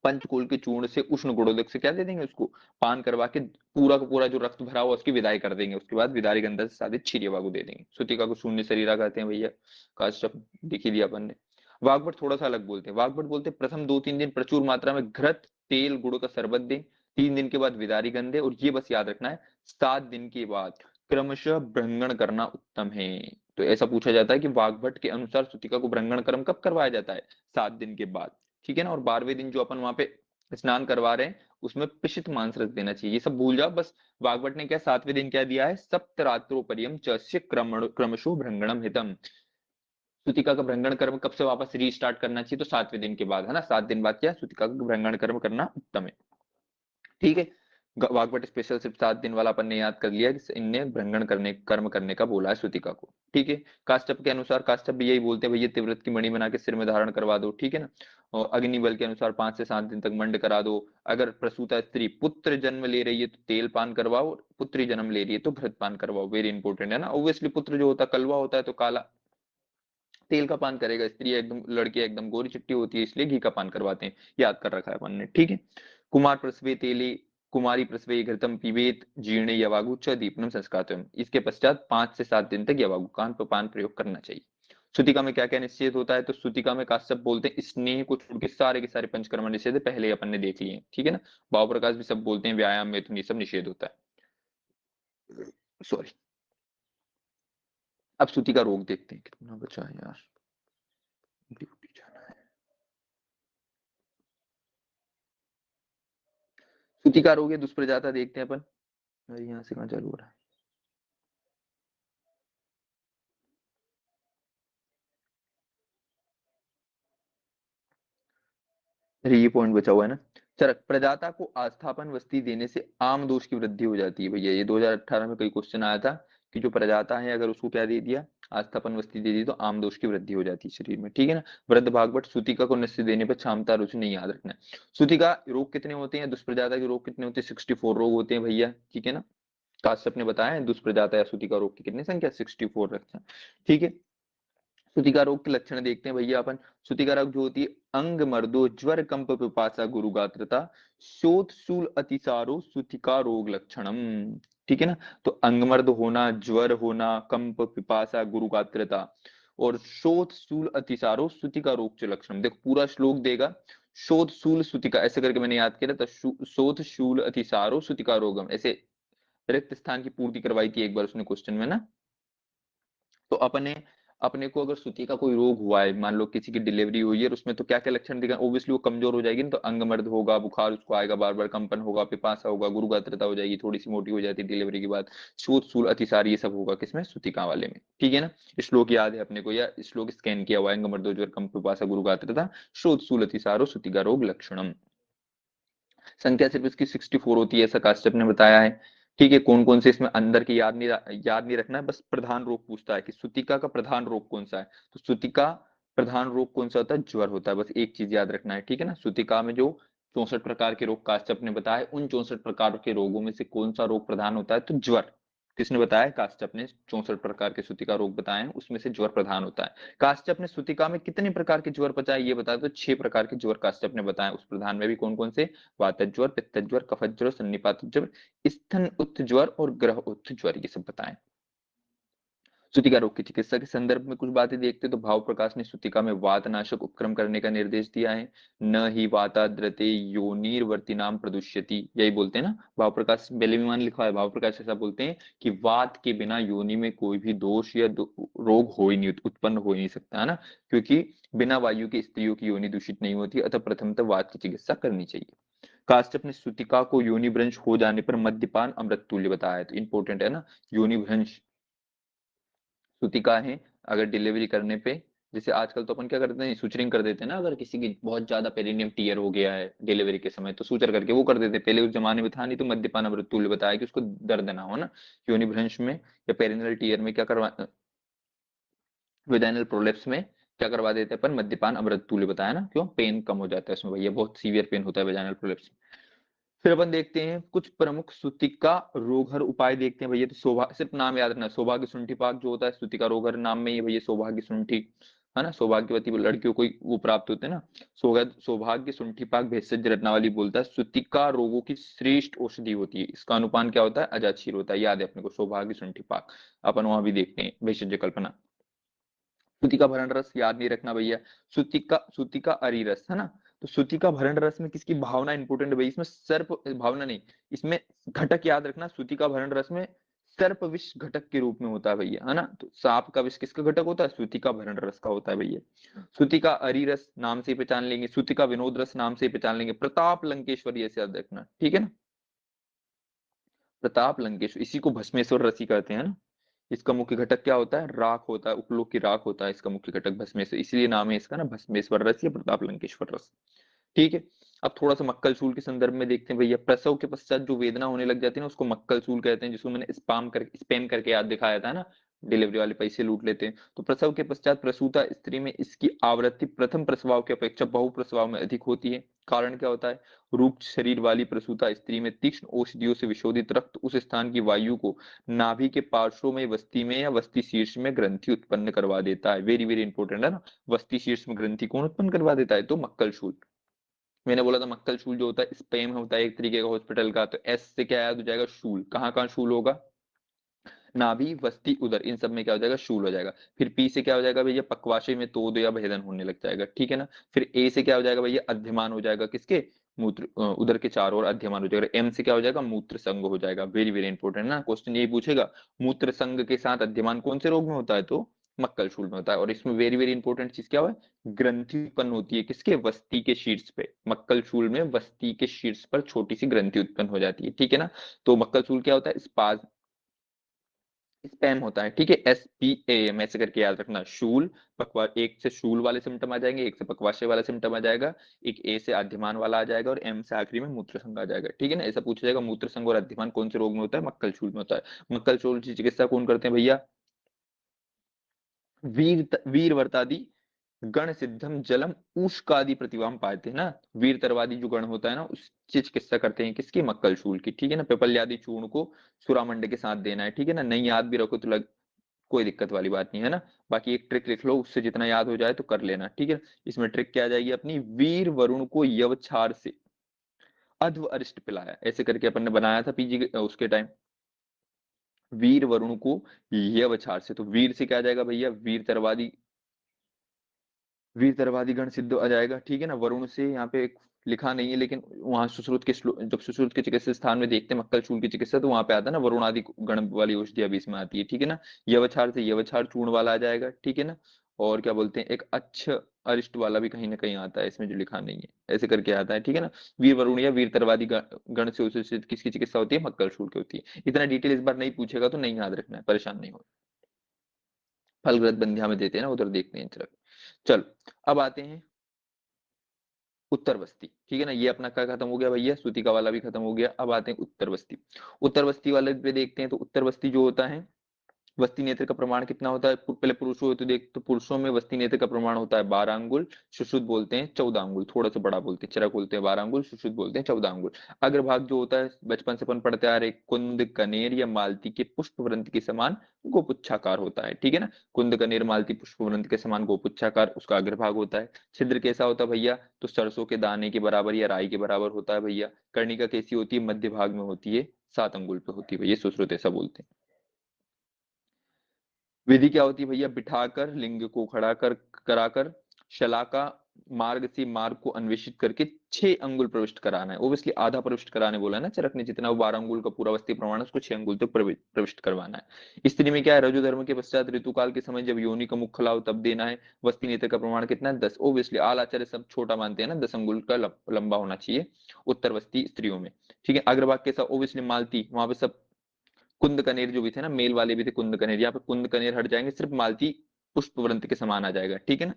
पंचकुल के चूर्ण से उष्ण गुणोदक से क्या दे देंगे उसको, पान करवा के पूरा का पूरा जो रक्त भरा हुआ उसकी विदाई कर देंगे। उसके बाद विदारी गंधा से साधित क्षीरवागु दे देंगे। सूतिका को शून्य शरीरा कहते हैं भैया, काश्यप दिख ही दिया अपन ने। वाग्भट थोड़ा सा अलग बोलते हैं, वाग्भट बोलते हैं प्रथम 2-3 दिन प्रचुर मात्रा में घृत तेल गुड़ का शरबत दें, 3 दिन के बाद विदारी गंधे, और ये बस याद रखना है 7 दिन के बाद क्रमशः भ्रंगण करना उत्तम है। तो ऐसा पूछा जाता है कि वाग्भट के अनुसार सूतिका को भ्रंगण कर्म कब करवाया जाता है, 7 दिन के बाद, ठीक है ना। और 12वें दिन जो अपन वहां पे स्नान करवा रहे हैं उसमें पिशित मांस रख देना चाहिए, ये सब भूल जाओ बस। वाग्भट ने क्या 7वें दिन क्या दिया है, सप्तरात्रोपर्यम चस्य क्रमशो भ्रंगणम हितम। सूतिका का भ्रंगण कर्म कब से वापस रीस्टार्ट करना चाहिए, तो 7वें दिन के बाद, है ना। 7 दिन बाद क्या, सूतिका का भ्रंगण कर्म करना उत्तम है, ठीक है। वाग्भट स्पेशल सिर्फ 7 दिन वाला अपन ने याद कर लिया कि इनने भ्रंगण करने कर्म करने का बोला है सूतिका को, ठीक है। काष्टप के अनुसार, काष्टप भी यही बोलते हैं भैया तिव्रत की मणि बना के सिर में धारण करवा दो, ठीक है ना। और अग्निबल के अनुसार 5 से 7 दिन तक मंड करा दो। अगर प्रसूता स्त्री पुत्र जन्म ले रही है तो तेल पान करवाओ, पुत्री जन्म ले रही है तो घृत पान करवाओ, वेरी इंपॉर्टेंट है ना। ऑब्वियसली पुत्र जो होता है कलवा होता है तो काला तेल का पान करेगा, स्त्री एकदम लड़की एकदम गोरी चिट्टी होती है इसलिए घी का पान करवाते हैं, याद कर रखा है अपन ने, ठीक है। कुमार प्रसवे तेले कुमारी प्रसवे घृतम पीबेत जीर्णे यवागु च दीपनम संस्कातम, इसके पश्चात 5 से 7 दिन तक यवागु कान पर पान प्रयोग करना चाहिए। सूतिका में क्या क्या निश्चित होता है, तो सूतिका में काश्यप बोलते हैं स्नेह को छोड़ के सारे पंचकर्म निषेध पहले अपन ने देख लिए, ठीक है ना। भाव प्रकाश भी सब बोलते हैं व्यायाम में तो ये सब निषेध होता है, सॉरी। अब सूतिका रोग देखते हैं, कितना बचा है यार, ड्यूटी जाना है। सूतिका रोग या दुष्प्रजाता देखते हैं अपन। अरे यहाँ से कहाँ चालू हो रहा है। अरे ये पॉइंट बचा हुआ है ना। चरक प्रजाता को आस्थापन वस्ती देने से आम दोष की वृद्धि हो जाती है भैया। ये 2018 में कई क्वेश्चन आया था कि जो प्रजाता है अगर उसको क्या दे दिया, आस्थापन वस्ती दे दी, तो आम दोष की वृद्धि हो जाती है शरीर में, ठीक है ना। वृद्ध भागवत सूतिका को निश्चित देने पर क्षमता रुचि नहीं याद रखना है। सूतिका रोग कितने होते हैं, दुष्प्रजाता के रोग कितने होते हैं, 64 रोग होते हैं भैया, ठीक है ना। काश्यप ने बताया है दुष्प्रजाता या सूतिका रोग की कितनी संख्या, 64 रखते हैं, ठीक है। सूतिका रोग के लक्षण देखते हैं भैया अपन। सूतिका रोग जो होती है, अंग मर्दो ज्वर कंप पिपासा गुरुगात्रता शोथ शूल अतिसारो सूतिका रोग लक्षणम, ठीक है ना। तो अंगमर्द होना, ज्वर होना, कंप पिपासा गुरुगात्रता और शोथ शूल अतिसारो सूतिका रोग के लक्षण। देखो पूरा श्लोक देगा, शोथ शूल सूतिका ऐसे करके मैंने याद किया था, शोथ शूल अतिसारो सूतिका रोगम, ऐसे रिक्त स्थान की पूर्ति करवाई थी एक बार उसने क्वेश्चन में ना। तो अपने अपने को अगर सूती का कोई रोग हुआ है, मान लो किसी की डिलीवरी हुई है, और उसमें तो क्या क्या लक्षण दिखा, ओब्वियसली वो कमजोर हो जाएगी ना, तो अंग मर्द होगा, बुखार उसको आएगा, बार बार कंपन होगा, पिपासा होगा, गुरुगात्रता हो जाएगी, थोड़ी सी मोटी हो जाती है डिलीवरी के बाद, शोथ शूल अतिसार, ये सब होगा किसमें, सूतिका वाले में, ठीक है ना। श्लोक याद है अपने को, या श्लोक स्कैन किया हुआ है, अंग मर्दो ज्वर कंप पिपासा गुरुगात्रता शोथ शूल अतिसारो सूतिका रोग लक्षणम। संख्या सिर्फ इसकी 64 होती है, ऐसा काश्यप ने बताया है, ठीक है। कौन कौन से इसमें अंदर की याद नहीं रखना है, बस प्रधान रोग पूछता है कि सूतिका का प्रधान रोग कौन सा है, तो सूतिका प्रधान रोग कौन सा होता है, ज्वर होता है, बस एक चीज याद रखना है, ठीक है ना। सूतिका में जो 64 प्रकार के रोग काश्यप ने बताया है, उन 64 प्रकार के रोगों में से कौन सा रोग प्रधान होता है, तो ज्वर। किसने बताया, काश्यप ने 64 प्रकार के सूतिका रोग बताए हैं, उसमें से ज्वर प्रधान होता है। काश्यप ने सूतिका में कितने प्रकार के ज्वर बताए ये बताया, तो 6 प्रकार के ज्वर काश्यप ने बताए, उस प्रधान में भी कौन कौन से, वातज्वर, पित्तज्वर, कफज्वर, सन्निपात ज्वर, स्तन उत्थ ज्वर और ग्रह उत्थ ज्वर, ये सब बताएं। सूतिका रोग की चिकित्सा के संदर्भ में कुछ बातें देखते हैं, तो भाव प्रकाश ने सूतिका में वातनाशक उपक्रम करने का निर्देश दिया है। न ही वाताद्रते योनिर्वर्ती नाम प्रदुष्यति, यही बोलते हैं ना भाव प्रकाश, बेलेमीमान लिखा है, भाव प्रकाश ऐसा बोलते हैं कि वात के बिना योनि में कोई भी दोष या रोग हो ही नहीं, उत्पन्न हो ही नहीं सकता है ना, क्योंकि बिना वायु के स्त्रियों की योनि दूषित नहीं होती, अतः प्रथमतः वात की चिकित्सा करनी चाहिए। काश्यप ने सूतिका को योनि भ्रंश हो जाने पर मद्यपान अमृत तुल्य बताया है, तो इंपॉर्टेंट है ना। योनि भ्रंश सूतिका है, अगर डिलीवरी करने पे, जैसे आजकल तो अपन क्या करते हैं, सुचरिंग कर देते हैं ना, अगर किसी की बहुत ज्यादा पेरिनियम टीयर हो गया है डिलीवरी के समय, तो सूचर करके वो कर देते हैं, पहले उस जमाने में था नहीं, तो मद्यपान अमृतुल्य बताया कि उसको दर्द ना हो ना, योनि भ्रंश में या पेरिनियल टीयर में क्या करवा, विजाइनल प्रोलेप्स में क्या करवा देते हैं अपन, मद्यपान अमृतुल्य बताया ना, क्यों, पेन कम हो जाता है उसमें भैया, बहुत सीवियर पेन होता है विजाइनल प्रोलेप्स। फिर अपन देखते हैं कुछ प्रमुख सूतिका रोगहर उपाय देखते हैं भैया, तो सिर्फ नाम याद रखना, सौभाग्य शुंठी पाक जो होता है सूतिका रोगहर नाम में ही भैया, सौभाग्य शुंठी है ना, सौभाग्यवती लड़कियों को वो प्राप्त होते हैं ना। सौभाग्य शुंठी पाक भेषज रत्नावली बोलता है सूतिका रोगों की श्रेष्ठ औषधि होती है, इसका अनुपान क्या होता है, अजाचीर होता है, याद है अपने को, सौभाग्य शुंठी पाक अपन वहां भी देखते हैं, भेषज कल्पना। सूती का भरण रस याद नहीं रखना भैया, सूती का अरी रस है ना। तो सूती का भरण रस में किसकी भावना इंपोर्टेंट है भैया, इसमें सर्प भावना नहीं, इसमें घटक याद रखना, सूती का भरण रस में सर्प विष घटक के रूप में होता है भैया, है ना। तो सांप का विष किसका घटक होता है, सूती का भरण रस का होता है भैया। सूती का अरी रस नाम से ही पहचान लेंगे, सूती का विनोद रस नाम से ही पहचान लेंगे, प्रताप लंकेश्वरी ऐसे याद रखना, ठीक है ना। प्रताप लंकेश्वर, इसी को भस्मेश्वर रसी कहते हैं ना। इसका मुख्य घटक क्या होता है, राख होता है, उपलोक की राख होता है इसका मुख्य घटक भस्मेश्वर, इसलिए नाम है इसका ना भस्मेश्वर रस या प्रताप लंकेश्वर रस, ठीक है। अब थोड़ा सा मक्कल सूल के संदर्भ में देखते हैं भैया, प्रसव के पश्चात जो वेदना होने लग जाती है ना, उसको मक्कल सूल कहते हैं, जिसको मैंने स्पैम करके याद दिखाया था ना, डिलीवरी वाले पैसे लूट लेते हैं। तो प्रसव के पश्चात प्रसूता स्त्री में इसकी आवृत्ति प्रथम प्रसवाव की अपेक्षा बहु प्रसवाव में अधिक होती है। कारण क्या होता है, रूक्ष शरीर वाली प्रसूता स्त्री में तीक्ष्ण औषधियों से विशोधित रक्त उस स्थान की वायु को नाभि के पार्श्व में, वस्ती में या वस्ती शीर्ष में ग्रंथि उत्पन्न करवा देता है, वेरी वेरी इंपॉर्टेंट है ना। वस्ती शीर्ष में ग्रंथि कौन उत्पन्न करवा देता है, तो मक्कल शूल। मैंने बोला था मक्कल शूल जो होता है स्पेम होता है एक तरीके का हॉस्पिटल का, तो एस से क्या याद हो जाएगा, शूल, कहाँ कहाँ शूल होगा, नाभि, वस्ती, उदर, इन सब में क्या हो जाएगा, शूल हो जाएगा। फिर पी से क्या हो जाएगा भैया, पक्वाशय में तोद या भेदन होने लग जाएगा, ठीक है ना। फिर ए से क्या हो जाएगा भैया, अध्यमान हो जाएगा, किसके, मूत्र उदर के चारों ओर अध्यमान हो जाएगा। एम से क्या हो जाएगा, मूत्र संग हो जाएगा, वेरी वेरी इंपॉर्टेंट ना, क्वेश्चन यही पूछेगा, मूत्र संग के साथ अध्यमान कौन से रोग में होता है, तो मक्कल शूल में होता है। और इसमें वेरी वेरी इंपॉर्टेंट चीज क्या है, ग्रंथि उत्पन्न होती है किसके, वस्ती के शीर्ष पे। मक्कल शूल में वस्ती के शीर्ष पर छोटी सी ग्रंथि उत्पन्न हो जाती है, ठीक है ना। तो मक्कल शूल क्या होता है, स्पैम होता है, ठीक है, SPAM ऐसे करके याद रखना। शूल, पकवा, एक से शूल वाले सिम्टम आ जाएंगे, एक से पकवाशय वाला सिम्टम आ जाएगा, एक ए से आद्यमान वाला आ जाएगा, और एम से आखिरी में मूत्र संघ आ जाएगा, ठीक है ना। ऐसा पूछा जाएगा मूत्र संघ और आद्यमान कौन से रोग में होता है, मक्कल शूल में होता है। मक्कल शूल की चिकित्सा कौन करते हैं भैया, वीरवर्तादि गण सिद्धम जलम उष्कादि प्रतिभाम पाते हैं ना। वीर तरवादी जो गण होता है ना, उसकी चिकित्सा करते हैं किसकी, मक्कल शूल की, ठीक है ना। पिपल्यादि चूर्ण को सुरामंड के साथ देना है, ठीक है ना। नहीं याद भी रखो तो कोई दिक्कत वाली बात नहीं है ना। बाकी एक ट्रिक लिख लो, उससे जितना याद हो जाए तो कर लेना, ठीक है। इसमें ट्रिक क्या आ जाएगी अपनी, वीर वरुण को यवछार से अध्व अरिष्ट पिलाया, ऐसे करके अपन ने बनाया था पीजी उसके टाइम। वीर वरुण को यवछार से, तो वीर से क्या आ जाएगा भैया, वीर तरवादी गण सिद्ध आ जाएगा, ठीक है ना। वरुण से यहाँ पे लिखा नहीं है, लेकिन वहां सुश्रुत के जब सुश्रुत के चिकित्सा स्थान में देखते हैं मक्कल शूल की चिकित्सा, तो वहां पे आता है ना वरुण आदि गण वाली औषधि अभी इसमें आती है, ठीक है ना। यवछार से यवछार चूर्ण वाला आ जाएगा, ठीक है ना। और क्या बोलते हैं, एक अच्छा अरिष्ट वाला भी कहीं ना कहीं आता है इसमें, जो लिखा नहीं है, ऐसे करके आता है, ठीक है ना। वीर वरुण या वीर तरवादी गण से उचित किसकी चिकित्सा होती है, मक्कल शूल की होती है। इतना डिटेल इस बार नहीं पूछेगा तो नहीं याद रखना है, परेशान नहीं हो। फलगृत बंध्या में देते हैं ना, उधर देखते हैं, चलो। अब आते हैं उत्तर बस्ती, ठीक है ना। ये अपना क्या खत्म हो गया भैया, सूतिका वाला भी खत्म हो गया। अब आते हैं उत्तर बस्ती। उत्तर बस्ती वाले पे देखते हैं, तो उत्तर बस्ती जो होता है, वस्ती नेत्र का प्रमाण कितना होता है, पहले पुरुषों तो देख, तो पुरुषों में वस्ती नेत्र का प्रमाण होता है 12 अंगुल, सुश्रुत बोलते हैं 14 अंगुल, थोड़ा सा बड़ा बोलते हैं, चरक बोलते हैं 12 अंगुल, सुश्रुत बोलते हैं 14 अंगुल। अग्रभाग जो होता है, बचपन से अपन पढ़ते आ रहे, कुंद कनेर या मालती के पुष्प वृंत के समान गोपुच्छाकार होता है, ठीक है ना। कुंद कनेर मालती पुष्प वृंत के समान गोपुच्छाकार उसका अग्रभाग होता है। छिद्र कैसा होता है भैया, तो सरसों के दाने के बराबर या राई के बराबर होता है भैया। कर्णिका कैसी होती है, मध्य भाग में होती है, 7 अंगुल पे होती है भैया, सुश्रुत ऐसा बोलते हैं। विधि क्या होती है भैया, बिठाकर लिंग को खड़ा कर कराकर शलाका मार्ग से मार्ग को अन्वेषित करके 6 अंगुल प्रविष्ट कराना है। ओब्वियसली आधा प्रविष्ट कराने बोला है ना चरक ने, जितना वो 12 अंगुल का पूरा वस्ती प्रमाण है, उसको 6 अंगुल तक प्रविष्ट करवाना है। स्त्री में क्या है, रजु धर्म के पश्चात ऋतुकाल के समय जब योनि का मुख खुला हो तब देना है। वस्ती नेत्र का प्रमाण कितना है, 10। ओब्वियसली आल आचार्य सब छोटा मानते हैं ना, 10 अंगुल का लंबा होना चाहिए उत्तर वस्ती स्त्रियों में, ठीक है। अग्रभाग के साथ ओब्वियसली मालती, वहां पे सब कुंद कनेर जो भी थे ना, मेल वाले भी थे कुंद कनेर, यहाँ पे कुंद कनेर हट जाएंगे, सिर्फ मालती पुष्प वृंत के समान आ जाएगा, ठीक है ना।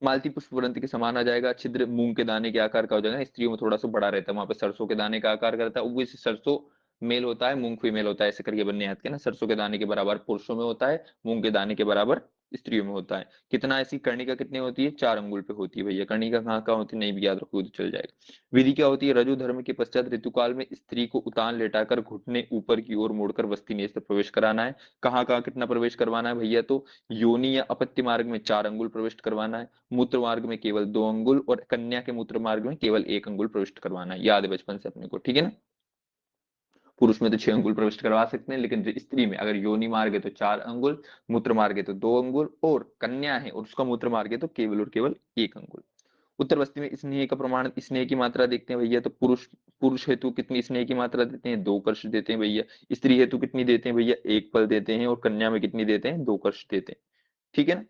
मालती पुष्प वृंत के समान आ जाएगा। छिद्र मूंग के दाने के आकार का हो जाएगा, स्त्रियों में थोड़ा सा बड़ा रहता है, वहां पे सरसों के दाने का आकार करता है, वो सरसों मेल होता है, मूंग फीमेल होता है, ऐसे करके बनने याद के ना। सरसों के दाने के बराबर पुरुषों में होता है, मूंग के दाने के बराबर स्त्रियों में होता है। कितना, ऐसी कर्णिका कितनी होती है, 4 अंगुल पे होती है भैया। कर्णिका कहाँ कहाँ होती है नहीं भी याद रखोगे तो चल जाएगा। विधि क्या होती है, रजु धर्म के पश्चात ऋतुकाल में स्त्री को उतान लेटाकर घुटने ऊपर की ओर मोड़कर वस्ती नेत्र प्रवेश कराना है। कहाँ कहाँ कितना प्रवेश करवाना है भैया, तो योनि या अपत्य मार्ग में 4 अंगुल प्रविष्ट करवाना है, मूत्र मार्ग में केवल 2 अंगुल, और कन्या के मूत्र मार्ग में केवल 1 अंगुल प्रविष्ट करवाना है। याद है बचपन से अपने को, ठीक है ना। पुरुष में तो 6 अंगुल प्रविष्ट करवा सकते हैं, लेकिन स्त्री में अगर योनि मार्ग है तो 4 अंगुल, मूत्र मार्ग है तो 2 अंगुल, और कन्या है और उसका मूत्र मार्ग है तो केवल और केवल 1 अंगुल। उत्तर बस्ती में स्नेह का प्रमाण, स्नेह की मात्रा देखते हैं भैया, तो पुरुष पुरुष हेतु कितनी स्नेह की मात्रा देते हैं, 2 कर्ष देते हैं भैया। स्त्री हेतु कितनी देते हैं भैया, 1 पल देते हैं, और कन्या में कितनी देते हैं, 2 कर्ष देते हैं, ठीक है ना।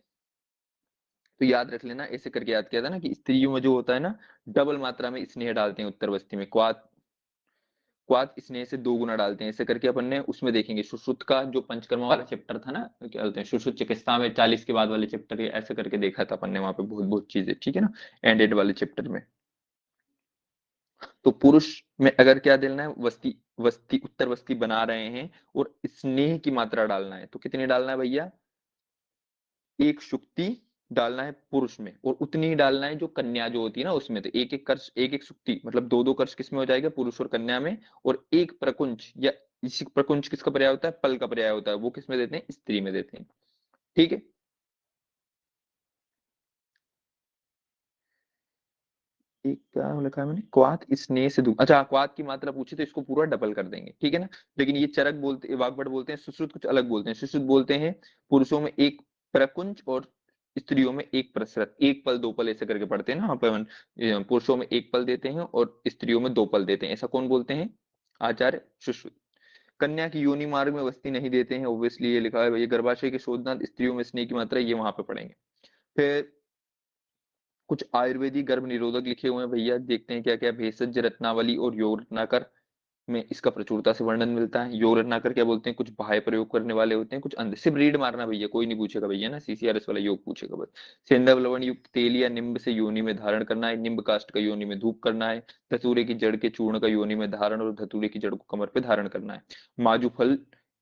तो याद रख लेना, ऐसे करके याद किया था ना कि स्त्रियों में जो होता है ना, डबल मात्रा में स्नेह डालते हैं उत्तर बस्ती में। क्वात क्वात स्नेह से 2 गुना डालते हैं, ऐसे करके अपन ने उसमें देखेंगे। सुश्रुत का जो पंचकर्मा वाला चैप्टर था ना, क्या बोलते हैं, सुश्रुत चिकित्सा में 40 के बाद वाले चैप्टर, ऐसे करके देखा था अपन ने वहां पे बहुत बहुत चीजें, ठीक है ना, एंड एड वाले चैप्टर में। तो पुरुष में अगर क्या देना है, वस्ती वस्ती उत्तर वस्ती बना रहे हैं, और स्नेह की मात्रा डालना है, तो कितनी डालना है भैया, 1 शुक्ति डालना है पुरुष में, और उतनी ही डालना है जो कन्या जो होती है ना उसमें। तो एक एक कर्ष, एक एक शुक्ति मतलब 2 2 कर्ष किस में हो जाएगा, पुरुष और कन्या में। और एक प्रकुंच, या इसी प्रकुंच किसका पर्याय होता है, पल का पर्याय होता है, वो किस में देते हैं, स्त्री में देते हैं, ठीक है। एक क्या लिखा है मैंने, क्वाथ स्नेह से दूर, अच्छा क्वाथ की मात्रा पूछी तो इसको पूरा डबल कर देंगे, ठीक है ना। लेकिन ये चरक बोलते, वाग्भट बोलते हैं, सुश्रुत कुछ अलग बोलते हैं। सुश्रुत बोलते हैं पुरुषों में 1 प्रकुंच, और स्त्रियों में 1 प्रसरत, 1 पल 2 पल ऐसे करके पढ़ते हैं ना, अपन पुरुषों में 1 पल देते हैं और स्त्रियों में 2 पल देते हैं, ऐसा कौन बोलते हैं, आचार्य सुश्रुत। कन्या की योनि मार्ग में वस्ती नहीं देते हैं, ऑब्वियसली ये लिखा है भैया। गर्भाशय के शोधनाथ स्त्रियों में स्नेह की मात्रा, ये वहां पे पढ़ेंगे। फिर कुछ आयुर्वेदिक गर्भ निरोधक लिखे हुए हैं भैया, देखते हैं क्या क्या। भेषज रत्नावली और योग रत्नाकर में इसका प्रचुरता से वर्णन मिलता है। योग रत्नाकर क्या बोलते हैं, कुछ बाह्य प्रयोग करने वाले होते हैं, कुछ अंदर। सिर्फ रीड मारना भैया, कोई नहीं पूछेगा भैया ना, सीसीआरएस वाला योग पूछेगा बस। सेंधव लवण युक्त तेल या निम्ब से योनि में धारण करना है, निम्ब काष्ठ का योनि में धूप करना है। धतूरे की जड़ के चूर्ण का योनि में धारण और धतूरे की जड़ को कमर पे धारण करना है। माजू फल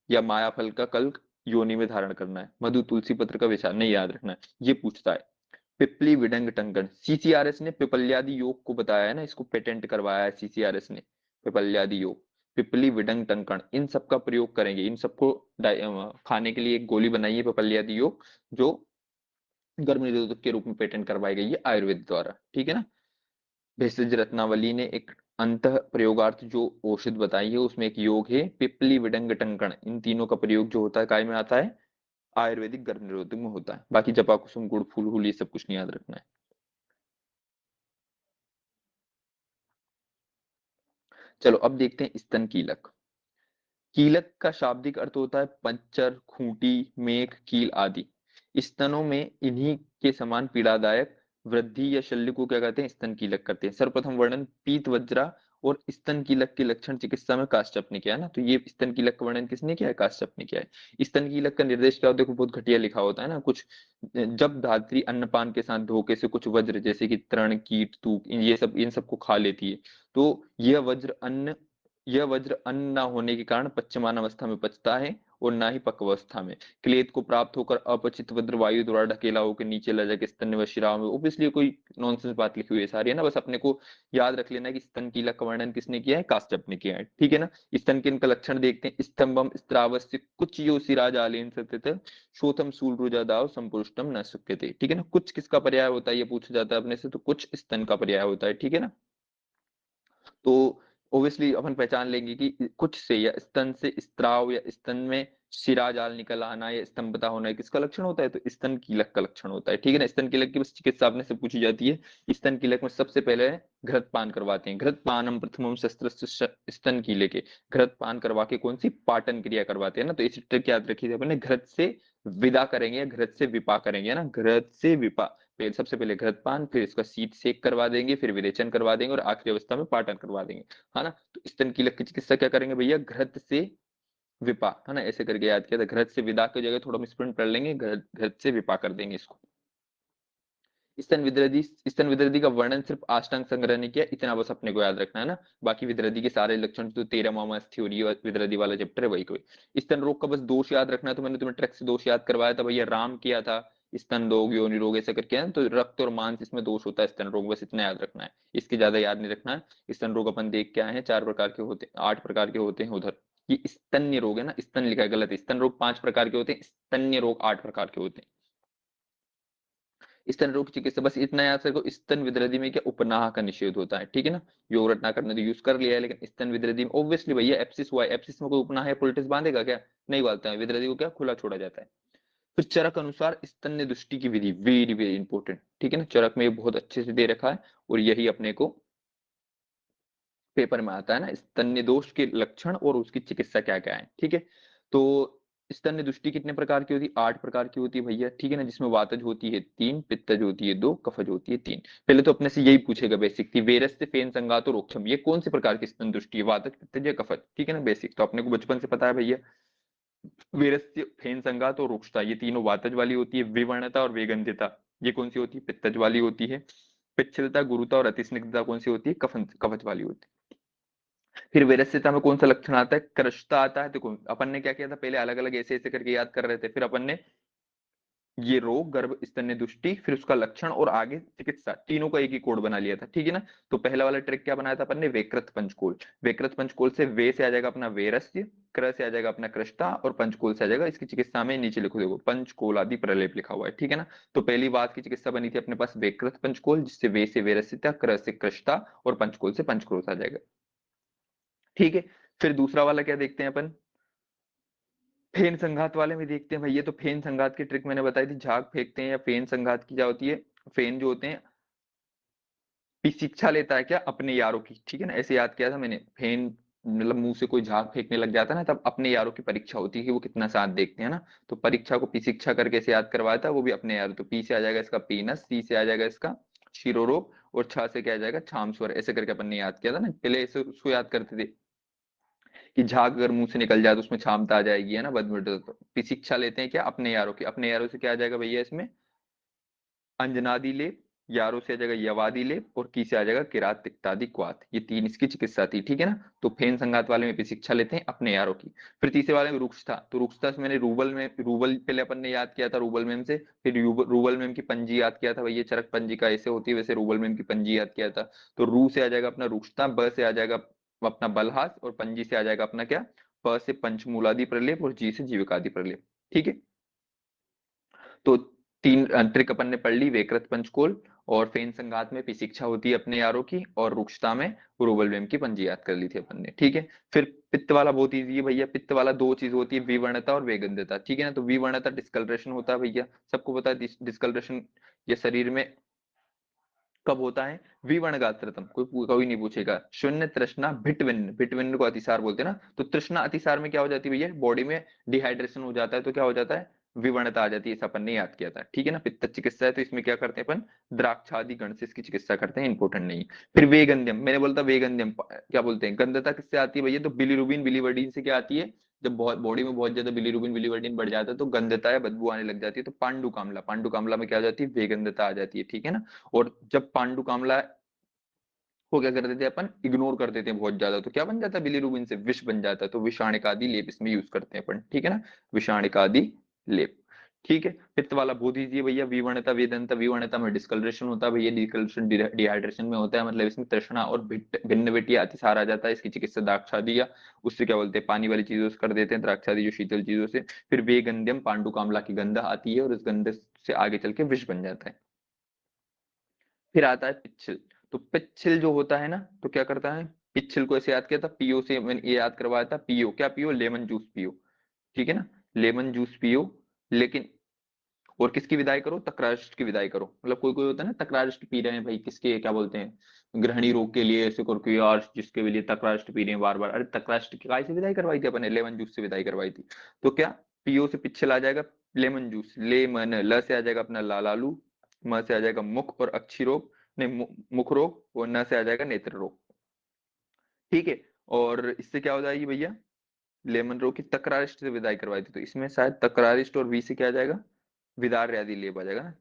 या माया फल का कल्क योनि में धारण करना है। मधु तुलसी पत्र का विचार नहीं याद रखना है, ये पूछता है। पिपली विडंग टंकन, सीसीआरएस ने पिपल्यादि योग को बताया है ना, इसको पेटेंट करवाया है सीसीआरएस ने। पिपल्यादि योग, पिपली विडंग टंकन, इन सब का प्रयोग करेंगे। इन सबको खाने के लिए एक गोली बनाई है पिपल्यादि योग, जो गर्भ निरोधक के रूप में पेटेंट करवाई गई है आयुर्वेद द्वारा, ठीक है ना। भेषज रत्नावली ने एक अंत प्रयोगार्थ जो औषध बताई है, उसमें एक योग है पिपली विडंग टंकन। इन तीनों का प्रयोग जो होता है काय में आता है, आयुर्वेदिक गर्भ निरोधक में होता है। बाकी जपा कुसुम गुड़ फूल फूल ये सब कुछ नहीं याद रखना है। चलो अब देखते हैं स्तन कीलक। कीलक का शाब्दिक अर्थ होता है पंचर, खूंटी, मेख, कील आदि। स्तनों में इन्हीं के समान पीड़ादायक वृद्धि या शल्य को क्या कहते हैं, स्तन कीलक करते हैं। सर्वप्रथम वर्णन पीत वज्रा और स्तन कीलक के लक्षण चिकित्सा में काश्यप ने किया है ना, तो ये स्तन कीलक का वर्णन किसने किया है, काश्यप ने किया है। स्तन कीलक का निर्देश क्या होता है, देखो बहुत घटिया लिखा होता है ना कुछ। जब धात्री अन्नपान के साथ धोखे से कुछ वज्र जैसे कि तृण, कीट, तूक, ये सब इन सबको खा लेती है, तो यह वज्र अन्न न होने के कारण पच्यमान अवस्था में पचता है और ना ही पक्वावस्था में। क्लेद को प्राप्त होकर अपचित वज्र वायु द्वारा ढकेला होकर नीचे ले जाके स्तन व शिराओं में, ऑब्वियसली कोई नॉनसेंस बात लिखी हुई है सारी है ना, बस अपने को याद रख लेना है कि स्तन कीलक का वर्णन किसने किया है, काश्यप ने किया है, ठीक है ना। स्तन के इनका लक्षण देखते हैं। स्तंभम स्त्रावस्य कुछ यो सिराजालेन सत्यत शोथम शूल रुजादाव संपुष्टम न सुक्यते, ठीक है ना। कुछ किसका पर्याय होता है, ये पूछा जाता है अपने से, तो कुछ स्तन का पर्याय होता है, ठीक है ना। तो ओब्वियसली अपन पहचान लेंगे कि कुछ से या स्तन से स्त्राव या स्तन में शिरा जाल निकल आना या स्तंभता होना किसका लक्षण होता है, तो स्तन कीलक का लक्षण होता है, ठीक है ना। स्तन कीलक की बस चिकित्सा अपने से पूछी जाती है। स्तन कीलक में सबसे पहले घृत पान करवाते हैं। घृत पानम प्रथमम शस्त्र स्तन कीले के, घृत पान करवा के कौन सी पाटन क्रिया करवाते हैं ना, तो इसी ट्रिक याद रखी थी अपने, घृत से विदा करेंगे या घृत से विपा करेंगे ना, घृत से विपा। पहले सबसे पहले घृत पान, फिर इसका शीत सेक करवा देंगे, फिर विरेचन करवा देंगे और आखिरी अवस्था में पाटन करवा देंगे, है ना। तो स्तन कीलक की चिकित्सा क्या करेंगे भैया, घृत से विपा, है ना, ऐसे करके याद किया था। घृत से विदा की जगह थोड़ा मिसप्रिंट कर लेंगे, घृत से विपा कर देंगे इसको। स्तन विदृधि का वर्णन सिर्फ अष्टांग संग्रह ने किया, इतना बस अपने को याद रखना है ना। बाकी विदृधि के सारे लक्षण तो 13वां थ्योरी और विदृधि वाला चैप्टर है, वही कोई। स्तन रोग का बस दोष याद रखना है, तो मैंने तुम्हें ट्रैक से दोष याद करवाया था भैया, राम किया था। स्तन रोग, योनि रोग ऐसा करके है ना, तो रक्त और मांस इसमें दोष होता है स्तन रोग, बस इतना याद रखना है, इसके ज्यादा याद नहीं रखना है। स्तन रोग अपन देख के आए हैं, 4 प्रकार के होते हैं, 8 प्रकार के होते हैं उधर। ये स्तन्य रोग है ना, स्तन लिखा है गलत, स्तन रोग 5 प्रकार के होते हैं, स्तन्य रोग 8 प्रकार के होते हैं। स्तन रोग चिकित्सा बस इतना याद रखो, स्तन विदृधि में क्या उपनाह का निषेध होता है, ठीक है ना। योग रटना करने तो यूज कर लिया है, लेकिन स्तन विदृधि में ऑब्वियसली भैया एप्सिस हुआ है, एप्सिस में कोई उपनाह है पुलिटिस बांधेगा क्या, नहीं बांधता है। विदृधि को क्या खुला छोड़ा जाता है। फिर चरक अनुसार स्तन्य दृष्टि की विधि, वेरी वेरी इंपॉर्टेंट, ठीक है ना। चरक में ये बहुत अच्छे से दे रखा है और यही अपने को पेपर में आता है ना, स्तन्य दोष के लक्षण और उसकी चिकित्सा क्या क्या है, ठीक है। तो स्तन्य दृष्टि कितने प्रकार की होती है, 8 प्रकार की होती है भैया, ठीक है ना। जिसमें वातज होती है 3, पित्तज होती है 2, कफज होती है 3। पहले तो अपने से यही पूछेगा बेसिक थी, वेरस से फेन संगातो रोक्षम, ये कौन सी प्रकार की स्तन दृष्टि है, वातज, पित्तज या कफज, ठीक है ना। बेसिक तो अपने को बचपन से पता है भैया। वेरस्य, फेन संगात और रुक्षता, ये तीनों वातज वाली होती है। विवर्णता और वेगंध्यता, ये कौन सी होती है, पित्तज वाली होती है। पिच्छलता, गुरुता और अतिस्निग्धता कौन सी होती है, कफन कवच वाली होती है। फिर वैरस्यता में कौन सा लक्षण आता है, कृशता आता है। देखो अपन ने क्या किया था, पहले अलग अलग ऐसे ऐसे करके याद कर रहे थे, फिर अपन ने ये रोग, गर्भ स्तन्य दुष्टि, फिर उसका लक्षण और आगे चिकित्सा, तीनों का एक ही कोड बना लिया था, ठीक है ना। तो पहला वाला ट्रिक क्या बनाया था अपन ने, वेकृत पंचकोल। वेकृत पंचकोल से वे से आ जाएगा अपना वेरस्य, क्र से आ जाएगा अपना कृष्टा और पंचकोल से आ जाएगा, इसकी चिकित्सा में नीचे लिखो, देखो पंचकोल आदि प्रलेप लिखा हुआ है, ठीक है ना। तो पहली बात की चिकित्सा बनी थी अपने पास वेकृत पंचकोल, जिससे वे से वेरस्यता, क्र से कृष्टा और पंचकोल से पंचक्रोश आ जाएगा, ठीक है। फिर दूसरा वाला क्या देखते हैं अपन, फेन संघात वाले में देखते हैं भैया। तो फेन संघात की ट्रिक मैंने बताई थी, झाग फेंकते हैं या फेन संघात की क्या होती है, फेन जो होते हैं शिक्षा लेता है क्या अपने यारों की, ठीक है ना, ऐसे याद किया था मैंने। फेन मतलब मुंह से कोई झाग फेंकने लग जाता है ना, तब अपने यारों की परीक्षा होती है कि वो कितना साथ देखते हैं ना। तो परीक्षा को पी शिक्षा करके से याद करवाया था, वो भी अपने यार। तो पी से आ जाएगा इसका पीनस, सी से आ जाएगा इसका शिरोरोग, और छ से क्या आ जाएगा छाम स्वर। ऐसे करके अपन ने याद किया था ना पहले, ऐसे उसको याद करते थे कि झाग अगर मुंह से निकल जाए तो उसमें छामता आ जाएगी, है ना, बदबू। तो पी शिक्षा लेते हैं क्या अपने यारों की, अपने यारों से क्या आ जाएगा भैया इसमें अंजनादि लेप, यारों से आ जाएगा यवादि लेप, और की से आ जाएगा किरात तिक्तादि क्वाथ। ये तीन इसकी चिकित्सा थी, ठीक है ना। तो फेन संगात वाले में शिक्षा लेते हैं अपने यारों की। फिर तीसरे वाले में रुक्ष था, तो रुक्षता से मैंने रूबल में, रूबल पहले अपन ने याद किया था रूबल मेम से। फिर रूबल मेम की पंजी याद किया था भैया, चरक पंजी का ऐसे होती है, वैसे रूबल मेम की पंजी याद किया था। तो रू से आ जाएगा अपना रुक्षता, ब से आ जाएगा अपना बलहास, और पंजी से आ जाएगा अपना क्या, प से पंचमूलादि प्रलेप, और जी से जीविकादि प्रलेप। ठीक है। तो तीन ट्रिक अपन ने पढ़ ली, वेकृत पंचकोल, और फेन संगात में शिक्षा होती है अपने यारों की, और रुक्षता में रूबल वेम की पंजी याद कर ली थी अपन ने, ठीक है। फिर पित्त वाला बहुत इजी है भैया। पित्त वाला दो चीज होती है, विवर्णता और वेगंधता, ठीक है ना। तो विवर्णता डिस्कलरेशन होता है भैया, सबको पता है डिस्कलरेशन ये शरीर में कब होता है। विवर्ण गात्रतम, कोई नहीं पूछेगा। शून्य तृष्णा भिटविन्न, भिटविन्न को अतिसार बोलते हैं ना। तो तृष्णा अतिसार में क्या हो जाती है भैया, बॉडी में डिहाइड्रेशन हो जाता है, तो क्या हो जाता है, विवर्णता आ जाती है। ऐसा अपन ने याद किया था, ठीक है ना। पित्त चिकित्सा है तो इसमें क्या करते हैं अपन, द्राक्षादि गण से इसकी चिकित्सा करते हैं, इंपॉर्टेंट नहीं। फिर वेगंध्यम, मैंने बोलता वेगंध्यम क्या बोलते हैं, गंधता किससे आती है भैया, तो बिलीरुबिन बिलीवर्डिन से क्या आती है। जब बहुत बॉडी में बहुत ज्यादा बिलीरुबिन बिलीवर्डिन बढ़ जाता है तो गंधता है, बदबू आने लग जाती है। तो पांडु कामला, पांडु कामला में क्या हो जाती है, वेगंधता आ जाती है, ठीक है ना। और जब पांडु कामला को क्या कर देते हैं अपन, इग्नोर कर देते हैं बहुत ज्यादा, तो क्या बन जाता है, बिलीरुबिन से विष बन जाता है। तो विषाणिकादि लेप इसमें यूज करते हैं अपन, ठीक है ना, विषाणिकादि लेप। ठीक है। पित्त वाला बहुत दीजिए भैया, विवर्णता वेदनता, विवर्णता में डिस्कलरेशन होता है भैया, डिस्कलरेशन डिहाइड्रेशन में होता है, मतलब इसमें तृष्णा और भिन्न विटिया अतिसार आ जाता है। इसकी चिकित्सा द्राक्षादि या उससे क्या बोलते हैं, पानी वाली चीजों से कर देते हैं, द्राक्षादि जो शीतल चीजों से। फिर वेगंध्यम, पांडु कामला की गंधा आती है, और इस गंध से आगे चल के विष बन जाता है। फिर आता है पिच्छिल। तो पिच्छिल जो होता है ना, तो क्या करता है, पिच्छिल को ऐसे याद किया था, पीओ से मैंने ये याद करवाया था, पीओ क्या पियो, लेमन जूस पियो, ठीक है ना, लेमन जूस पियो। लेकिन और किसकी विदाई करो, तक्रारिष्ट की विदाई करो। मतलब कोई कोई होता है ना, तक्रारिष्ट पी रहे हैं भाई, किसके क्या बोलते हैं, ग्रहणी रोग के लिए, ऐसे करके यार जिसके लिए तक्रारिष्ट पी रहे हैं बार बार, अरे तक्रारिष्ट की काय से विदाई करवाई थी अपने, लेमन जूस से विदाई करवाई थी। तो क्या, पीओ से पिच्छल आ जाएगा लेमन जूस, लेमन, ल से आ जाएगा अपना लालालू, म से आ जाएगा मुख और अक्षी रोग, नहीं मुख रोग, और न से आ जाएगा नेत्र रोग, ठीक है। और इससे क्या हो जाएगी भैया, लेमन रोग की तक्रारिष्ट से विदाई करवाई थी, तो इसमें शायद तक्रारिष्ट और वी से क्या आ जाएगा, विदार आदि लेप आ जाएगा ना।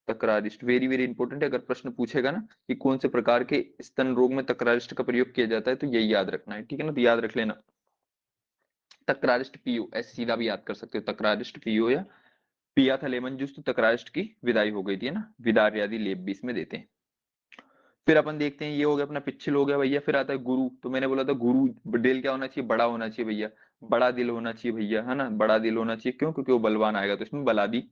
तक्रारिष्ट वेरी वेरी इंपॉर्टेंट है, अगर प्रश्न पूछेगा ना कि कौन से प्रकार के स्तन रोग में तक्रारिष्ट का प्रयोग किया जाता है, तो यही याद रखना है, ठीक है ना। तो याद रख लेना, तक्रारिष्ट पीओ, ऐसे सीधा भी याद कर सकते हो, तक्रारिष्ट पीओ, या पिया था लेमन जूस तो तक्रारिष्ट की विदाई हो गई थी, है ना। विदार आदि लेप भी इसमें देते हैं। फिर अपन देखते हैं, ये हो गया अपना पिच्छल हो गया भैया। फिर आता है गुरु, तो मैंने बोला था गुरु दिल क्या होना चाहिए, बड़ा होना चाहिए भैया, बड़ा दिल होना चाहिए भैया, है ना, बड़ा दिल होना चाहिए, क्यों, क्योंकि वो बलवान आएगा, तो इसमें बलादी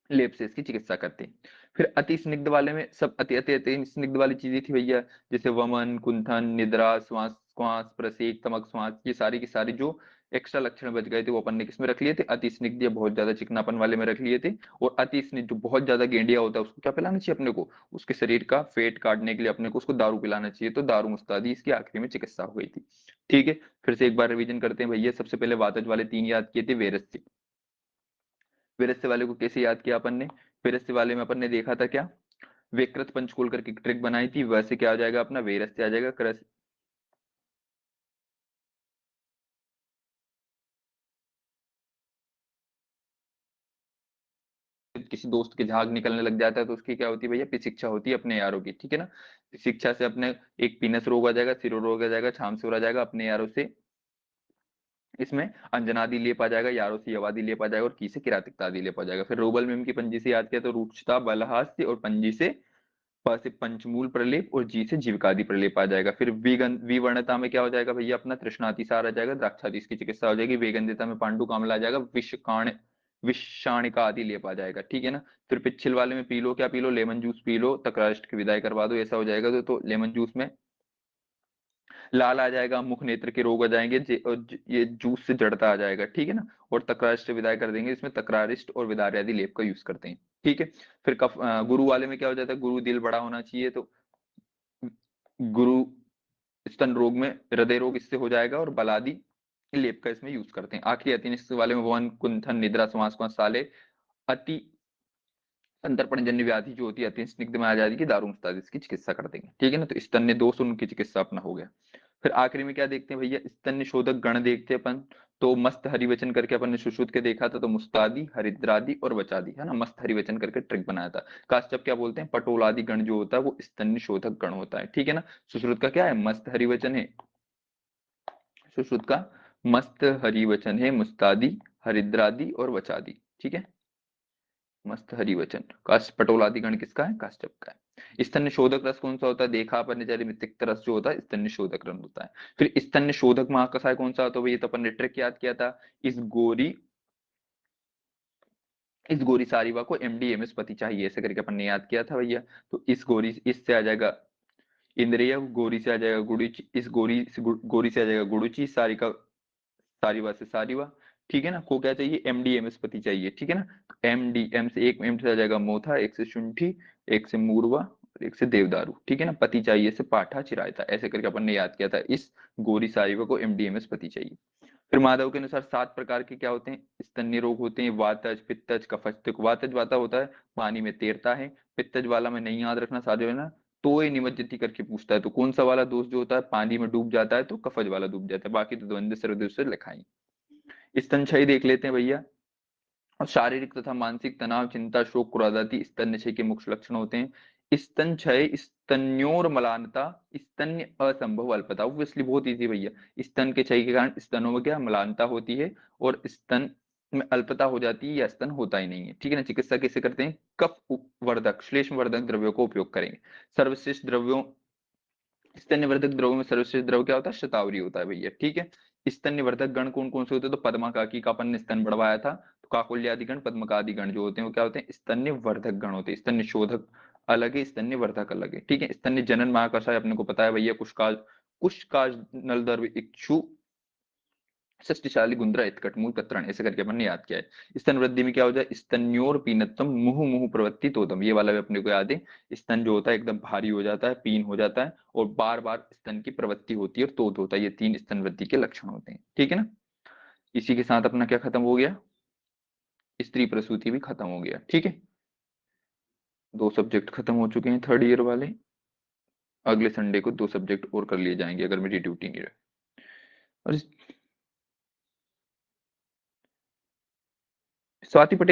लेप से इसकी चिकित्सा करते हैं। फिर अति स्निग्ध वाले में सब अति अति अति स्निग्ध वाली चीजें थी भैया, जैसे वमन, कुंठन, निद्रा, श्वास श्वास प्रसेक, तमक श्वास, ये सारी की सारी जो एक्स्ट्रा लक्षण बच गए थे वो अपन ने किसमें रख लिए थे, अति स्निग्ध या बहुत ज्यादा चिकनापन वाले में रख लिए थे। और अति स्निग्ध जो बहुत ज्यादा गेंडिया होता है उसको क्या पिलाना चाहिए अपने को, उसके शरीर का फेट काटने के लिए अपने को उसको दारू पिलाना चाहिए, तो दारू मुस्तादी इसकी आखिरी में चिकित्सा हो गई थी, ठीक है। फिर से एक बार रिवीजन करते हैं भैया, सबसे पहले वातज वाले तीन याद किए थे, वेरस्य, वेरस्य वाले को कैसे याद किया अपन ने, वेरस्य वाले में अपन ने देखा था क्या, विकृत पंचकूल करके ट्रिक बनाई थी, वैसे क्या आ जाएगा अपना वेरस्य आ जाएगा, क्रस किसी दोस्त के झाग निकलने लग जाता है तो उसकी क्या होती है भैया, शिक्षा होती है अपने यारों की, ठीक है ना। शिक्षा से अपने एक पीनस रोग आ जाएगा, सिरो रोग आ जाएगा, छाम से आ जाएगा अपने यारों से, इसमें अंजनादि लेप आ जाएगा, यारों से यवादि लेप आ जाएगा, और की से किरातिकता आदि लेप आ जाएगा। फिर रोबल मेम की पंजी से याद किया तो रूक्षता बलहास्य, और पंजी से प से पंचमूल प्रलेप, और जी से जीविकादि प्रलेप आ जाएगा। फिर विवर्णता में क्या हो जाएगा भैया, अपना तृष्णातिसार आ जाएगा, द्राक्षादि की चिकित्सा हो जाएगी। वेगंदिता में पांडु कामला आ जाएगा, विषकाण विषाणिका आदि लेप आ जाएगा, ठीक है ना। फिर पिच्छिल वाले में पी लो, क्या P low, lemon juice P low, तक्रारिष्ट की विदाई करवा दो, ऐसा हो जाएगा। तो लेमन जूस में लाल आ जाएगा, मुख नेत्र के रोग आ जाएंगे, ये जूस से जड़ता आ जाएगा, ठीक है ना। और तक्रारिष्ट विदाई कर देंगे, इसमें तक्रारिष्ट और विदार आदि लेप का यूज करते हैं, ठीक है। फिर गुरु वाले में क्या हो जाता है, गुरु दिल बड़ा होना चाहिए, तो गुरु स्तन रोग में हृदय रोग इससे हो जाएगा, और बलादी लेप का इसमें यूज करते हैं। आखिरी अतिनिश्चित वाले में वन, कुंथन, निद्रा, श्वास, साले, अति संतर्पणजन्य व्याधि जो होती है अति स्निग्ध में आ जाती है, दारू मुस्ताद इसकी चिकित्सा कर देंगे। ठीक है ना, तो स्तन्य दोष उनकी चिकित्सा अपना हो गया। फिर आखिरी में क्या देखते हैं भैया, स्तन्य शोधक गण देखते हैं अपन। तो मस्त हरिवचन करके अपन ने सुश्रुत के देखा था, तो मुस्तादी, हरिद्रादि और वचादि, है ना, मस्त हरिवचन करके ट्रिक बनाया था। काश्यप क्या बोलते हैं, पटोलादि गण जो होता है वो स्तन्य शोधक गण होता है। ठीक है ना, सुश्रुत का क्या है, मस्त हरिवचन है, सुश्रुत का मस्त हरिवचन है, मुस्तादी, हरिद्रादि और वचादि। ठीक है, मस्त हरिवचन। काश पटोलादि गण किसका है, काश्यप का है। स्तन्य शोधक रस कौन सा होता है, देखा अपन ने जरी तिक्त रस जो होता है स्तन्य शोधक रस होता है। फिर स्तन्य शोधक महाकषाय कौन सा होता है, ये तो अपन ने ट्रिक याद किया था। इस गोरी इस गोरी सारिवा को एमडीएमएस पति चाहिए, ऐसे करके अपन ने याद किया था भैया। तो इस गोरी, इससे आ जाएगा इंद्रिय, गोरी से आ जाएगा गुड़ुचि, इस गोरी से गोरी से आ जाएगा गुड़ुचि, सारिका सारीवा से सारीवा। ठीक है ना, को क्या चाहिए, एमडीएमएस पति चाहिए। ठीक है ना, एमडीएम से एक एम से आ जाएगा मोथा, एक से शुंठी, एक से मूरवा और एक से देवदारू। ठीक है ना, पति चाहिए से पाठा चिरायता, ऐसे करके अपन ने याद किया था, इस गोरी सारीवा को एमडीएमएस पति चाहिए। फिर माधव के अनुसार 7 प्रकार के क्या होते हैं, स्तन्य रोग होते हैं, वातज, पित्तज, कफज। देखो वातज वाता होता है, पानी में तैरता है। पित्तज वाला में नहीं याद रखना सारे, है ना, तोय निमज्जति करके पूछता है, तो कौन सा वाला दोष जो होता है पानी में डूब जाता है, तो कफज वाला डूब जाता है, बाकी तो द्वंद्व सर्वदोष से लिखाई। स्तनक्षय देख लेते हैं भैया। और शारीरिक तथा मानसिक तनाव, चिंता, शोक, क्रोध आदि स्तन्यक्षय के मुख्य लक्षण होते हैं। स्तनक्षय, स्तन्योर मलानता, स्तन्य असंभव अल्पता, ऑब्वियसली बहुत इजी भैया। स्तन के क्षय के कारण स्तनों में क्या मलानता होती है, और स्तन में अल्पता हो जाती है, या स्तन होता ही नहीं है। ठीक है ना, चिकित्सा कैसे करते हैं, कफ वर्धक, श्लेष्म वर्धक द्रव्यों को उपयोग करेंगे। सर्वश्रेष्ठ द्रव्यों, स्तन्यवर्धक द्रव्यों में सर्वश्रेष्ठ द्रव क्या होता है, शतावरी होता है भैया। ठीक है, स्तन्यवर्धक गण कौन कौन से होते हैं, तो पद्माकाकी का अपन ने स्तन बढ़वाया था, तो काकुल्यादि गण, पद्मकादि गण जो होते हैं वो क्या होते हैं, स्तन्यवर्धक गण होते हैं। स्तन्य शोधक अलग है, स्तन्यवर्धक अलग है। ठीक है, स्तन्य जनन महाकषाय अपने को पता है भैया, कुशकाज नलदर्भ इक्षु षष्टिशाली गुंद्रा इत्कट मूल कतरण, ऐसे करके अपन ने याद किया है। स्तन वृद्धि में क्या हो जाए, स्तन्योर पीनत्वम मुहु मुहु प्रवृत्ति तोदम, ये वाला भी अपने को याद है। स्तन जो होता है एकदम भारी हो जाता है, पीन हो जाता है, और बार बार स्तन की प्रवृत्ति होती है और तोद होता है, ये 3 स्तन वृद्धि के लक्षण होते हैं। ठीक है ना, इसी के साथ अपना क्या खत्म हो गया, स्त्री प्रसूति भी खत्म हो गया। ठीक है, 2 सब्जेक्ट खत्म हो चुके हैं थर्ड ईयर वाले। अगले संडे को 2 सब्जेक्ट और कर लिए जाएंगे अगर मेरी ड्यूटी नहीं रहे। और स्वाति पटेल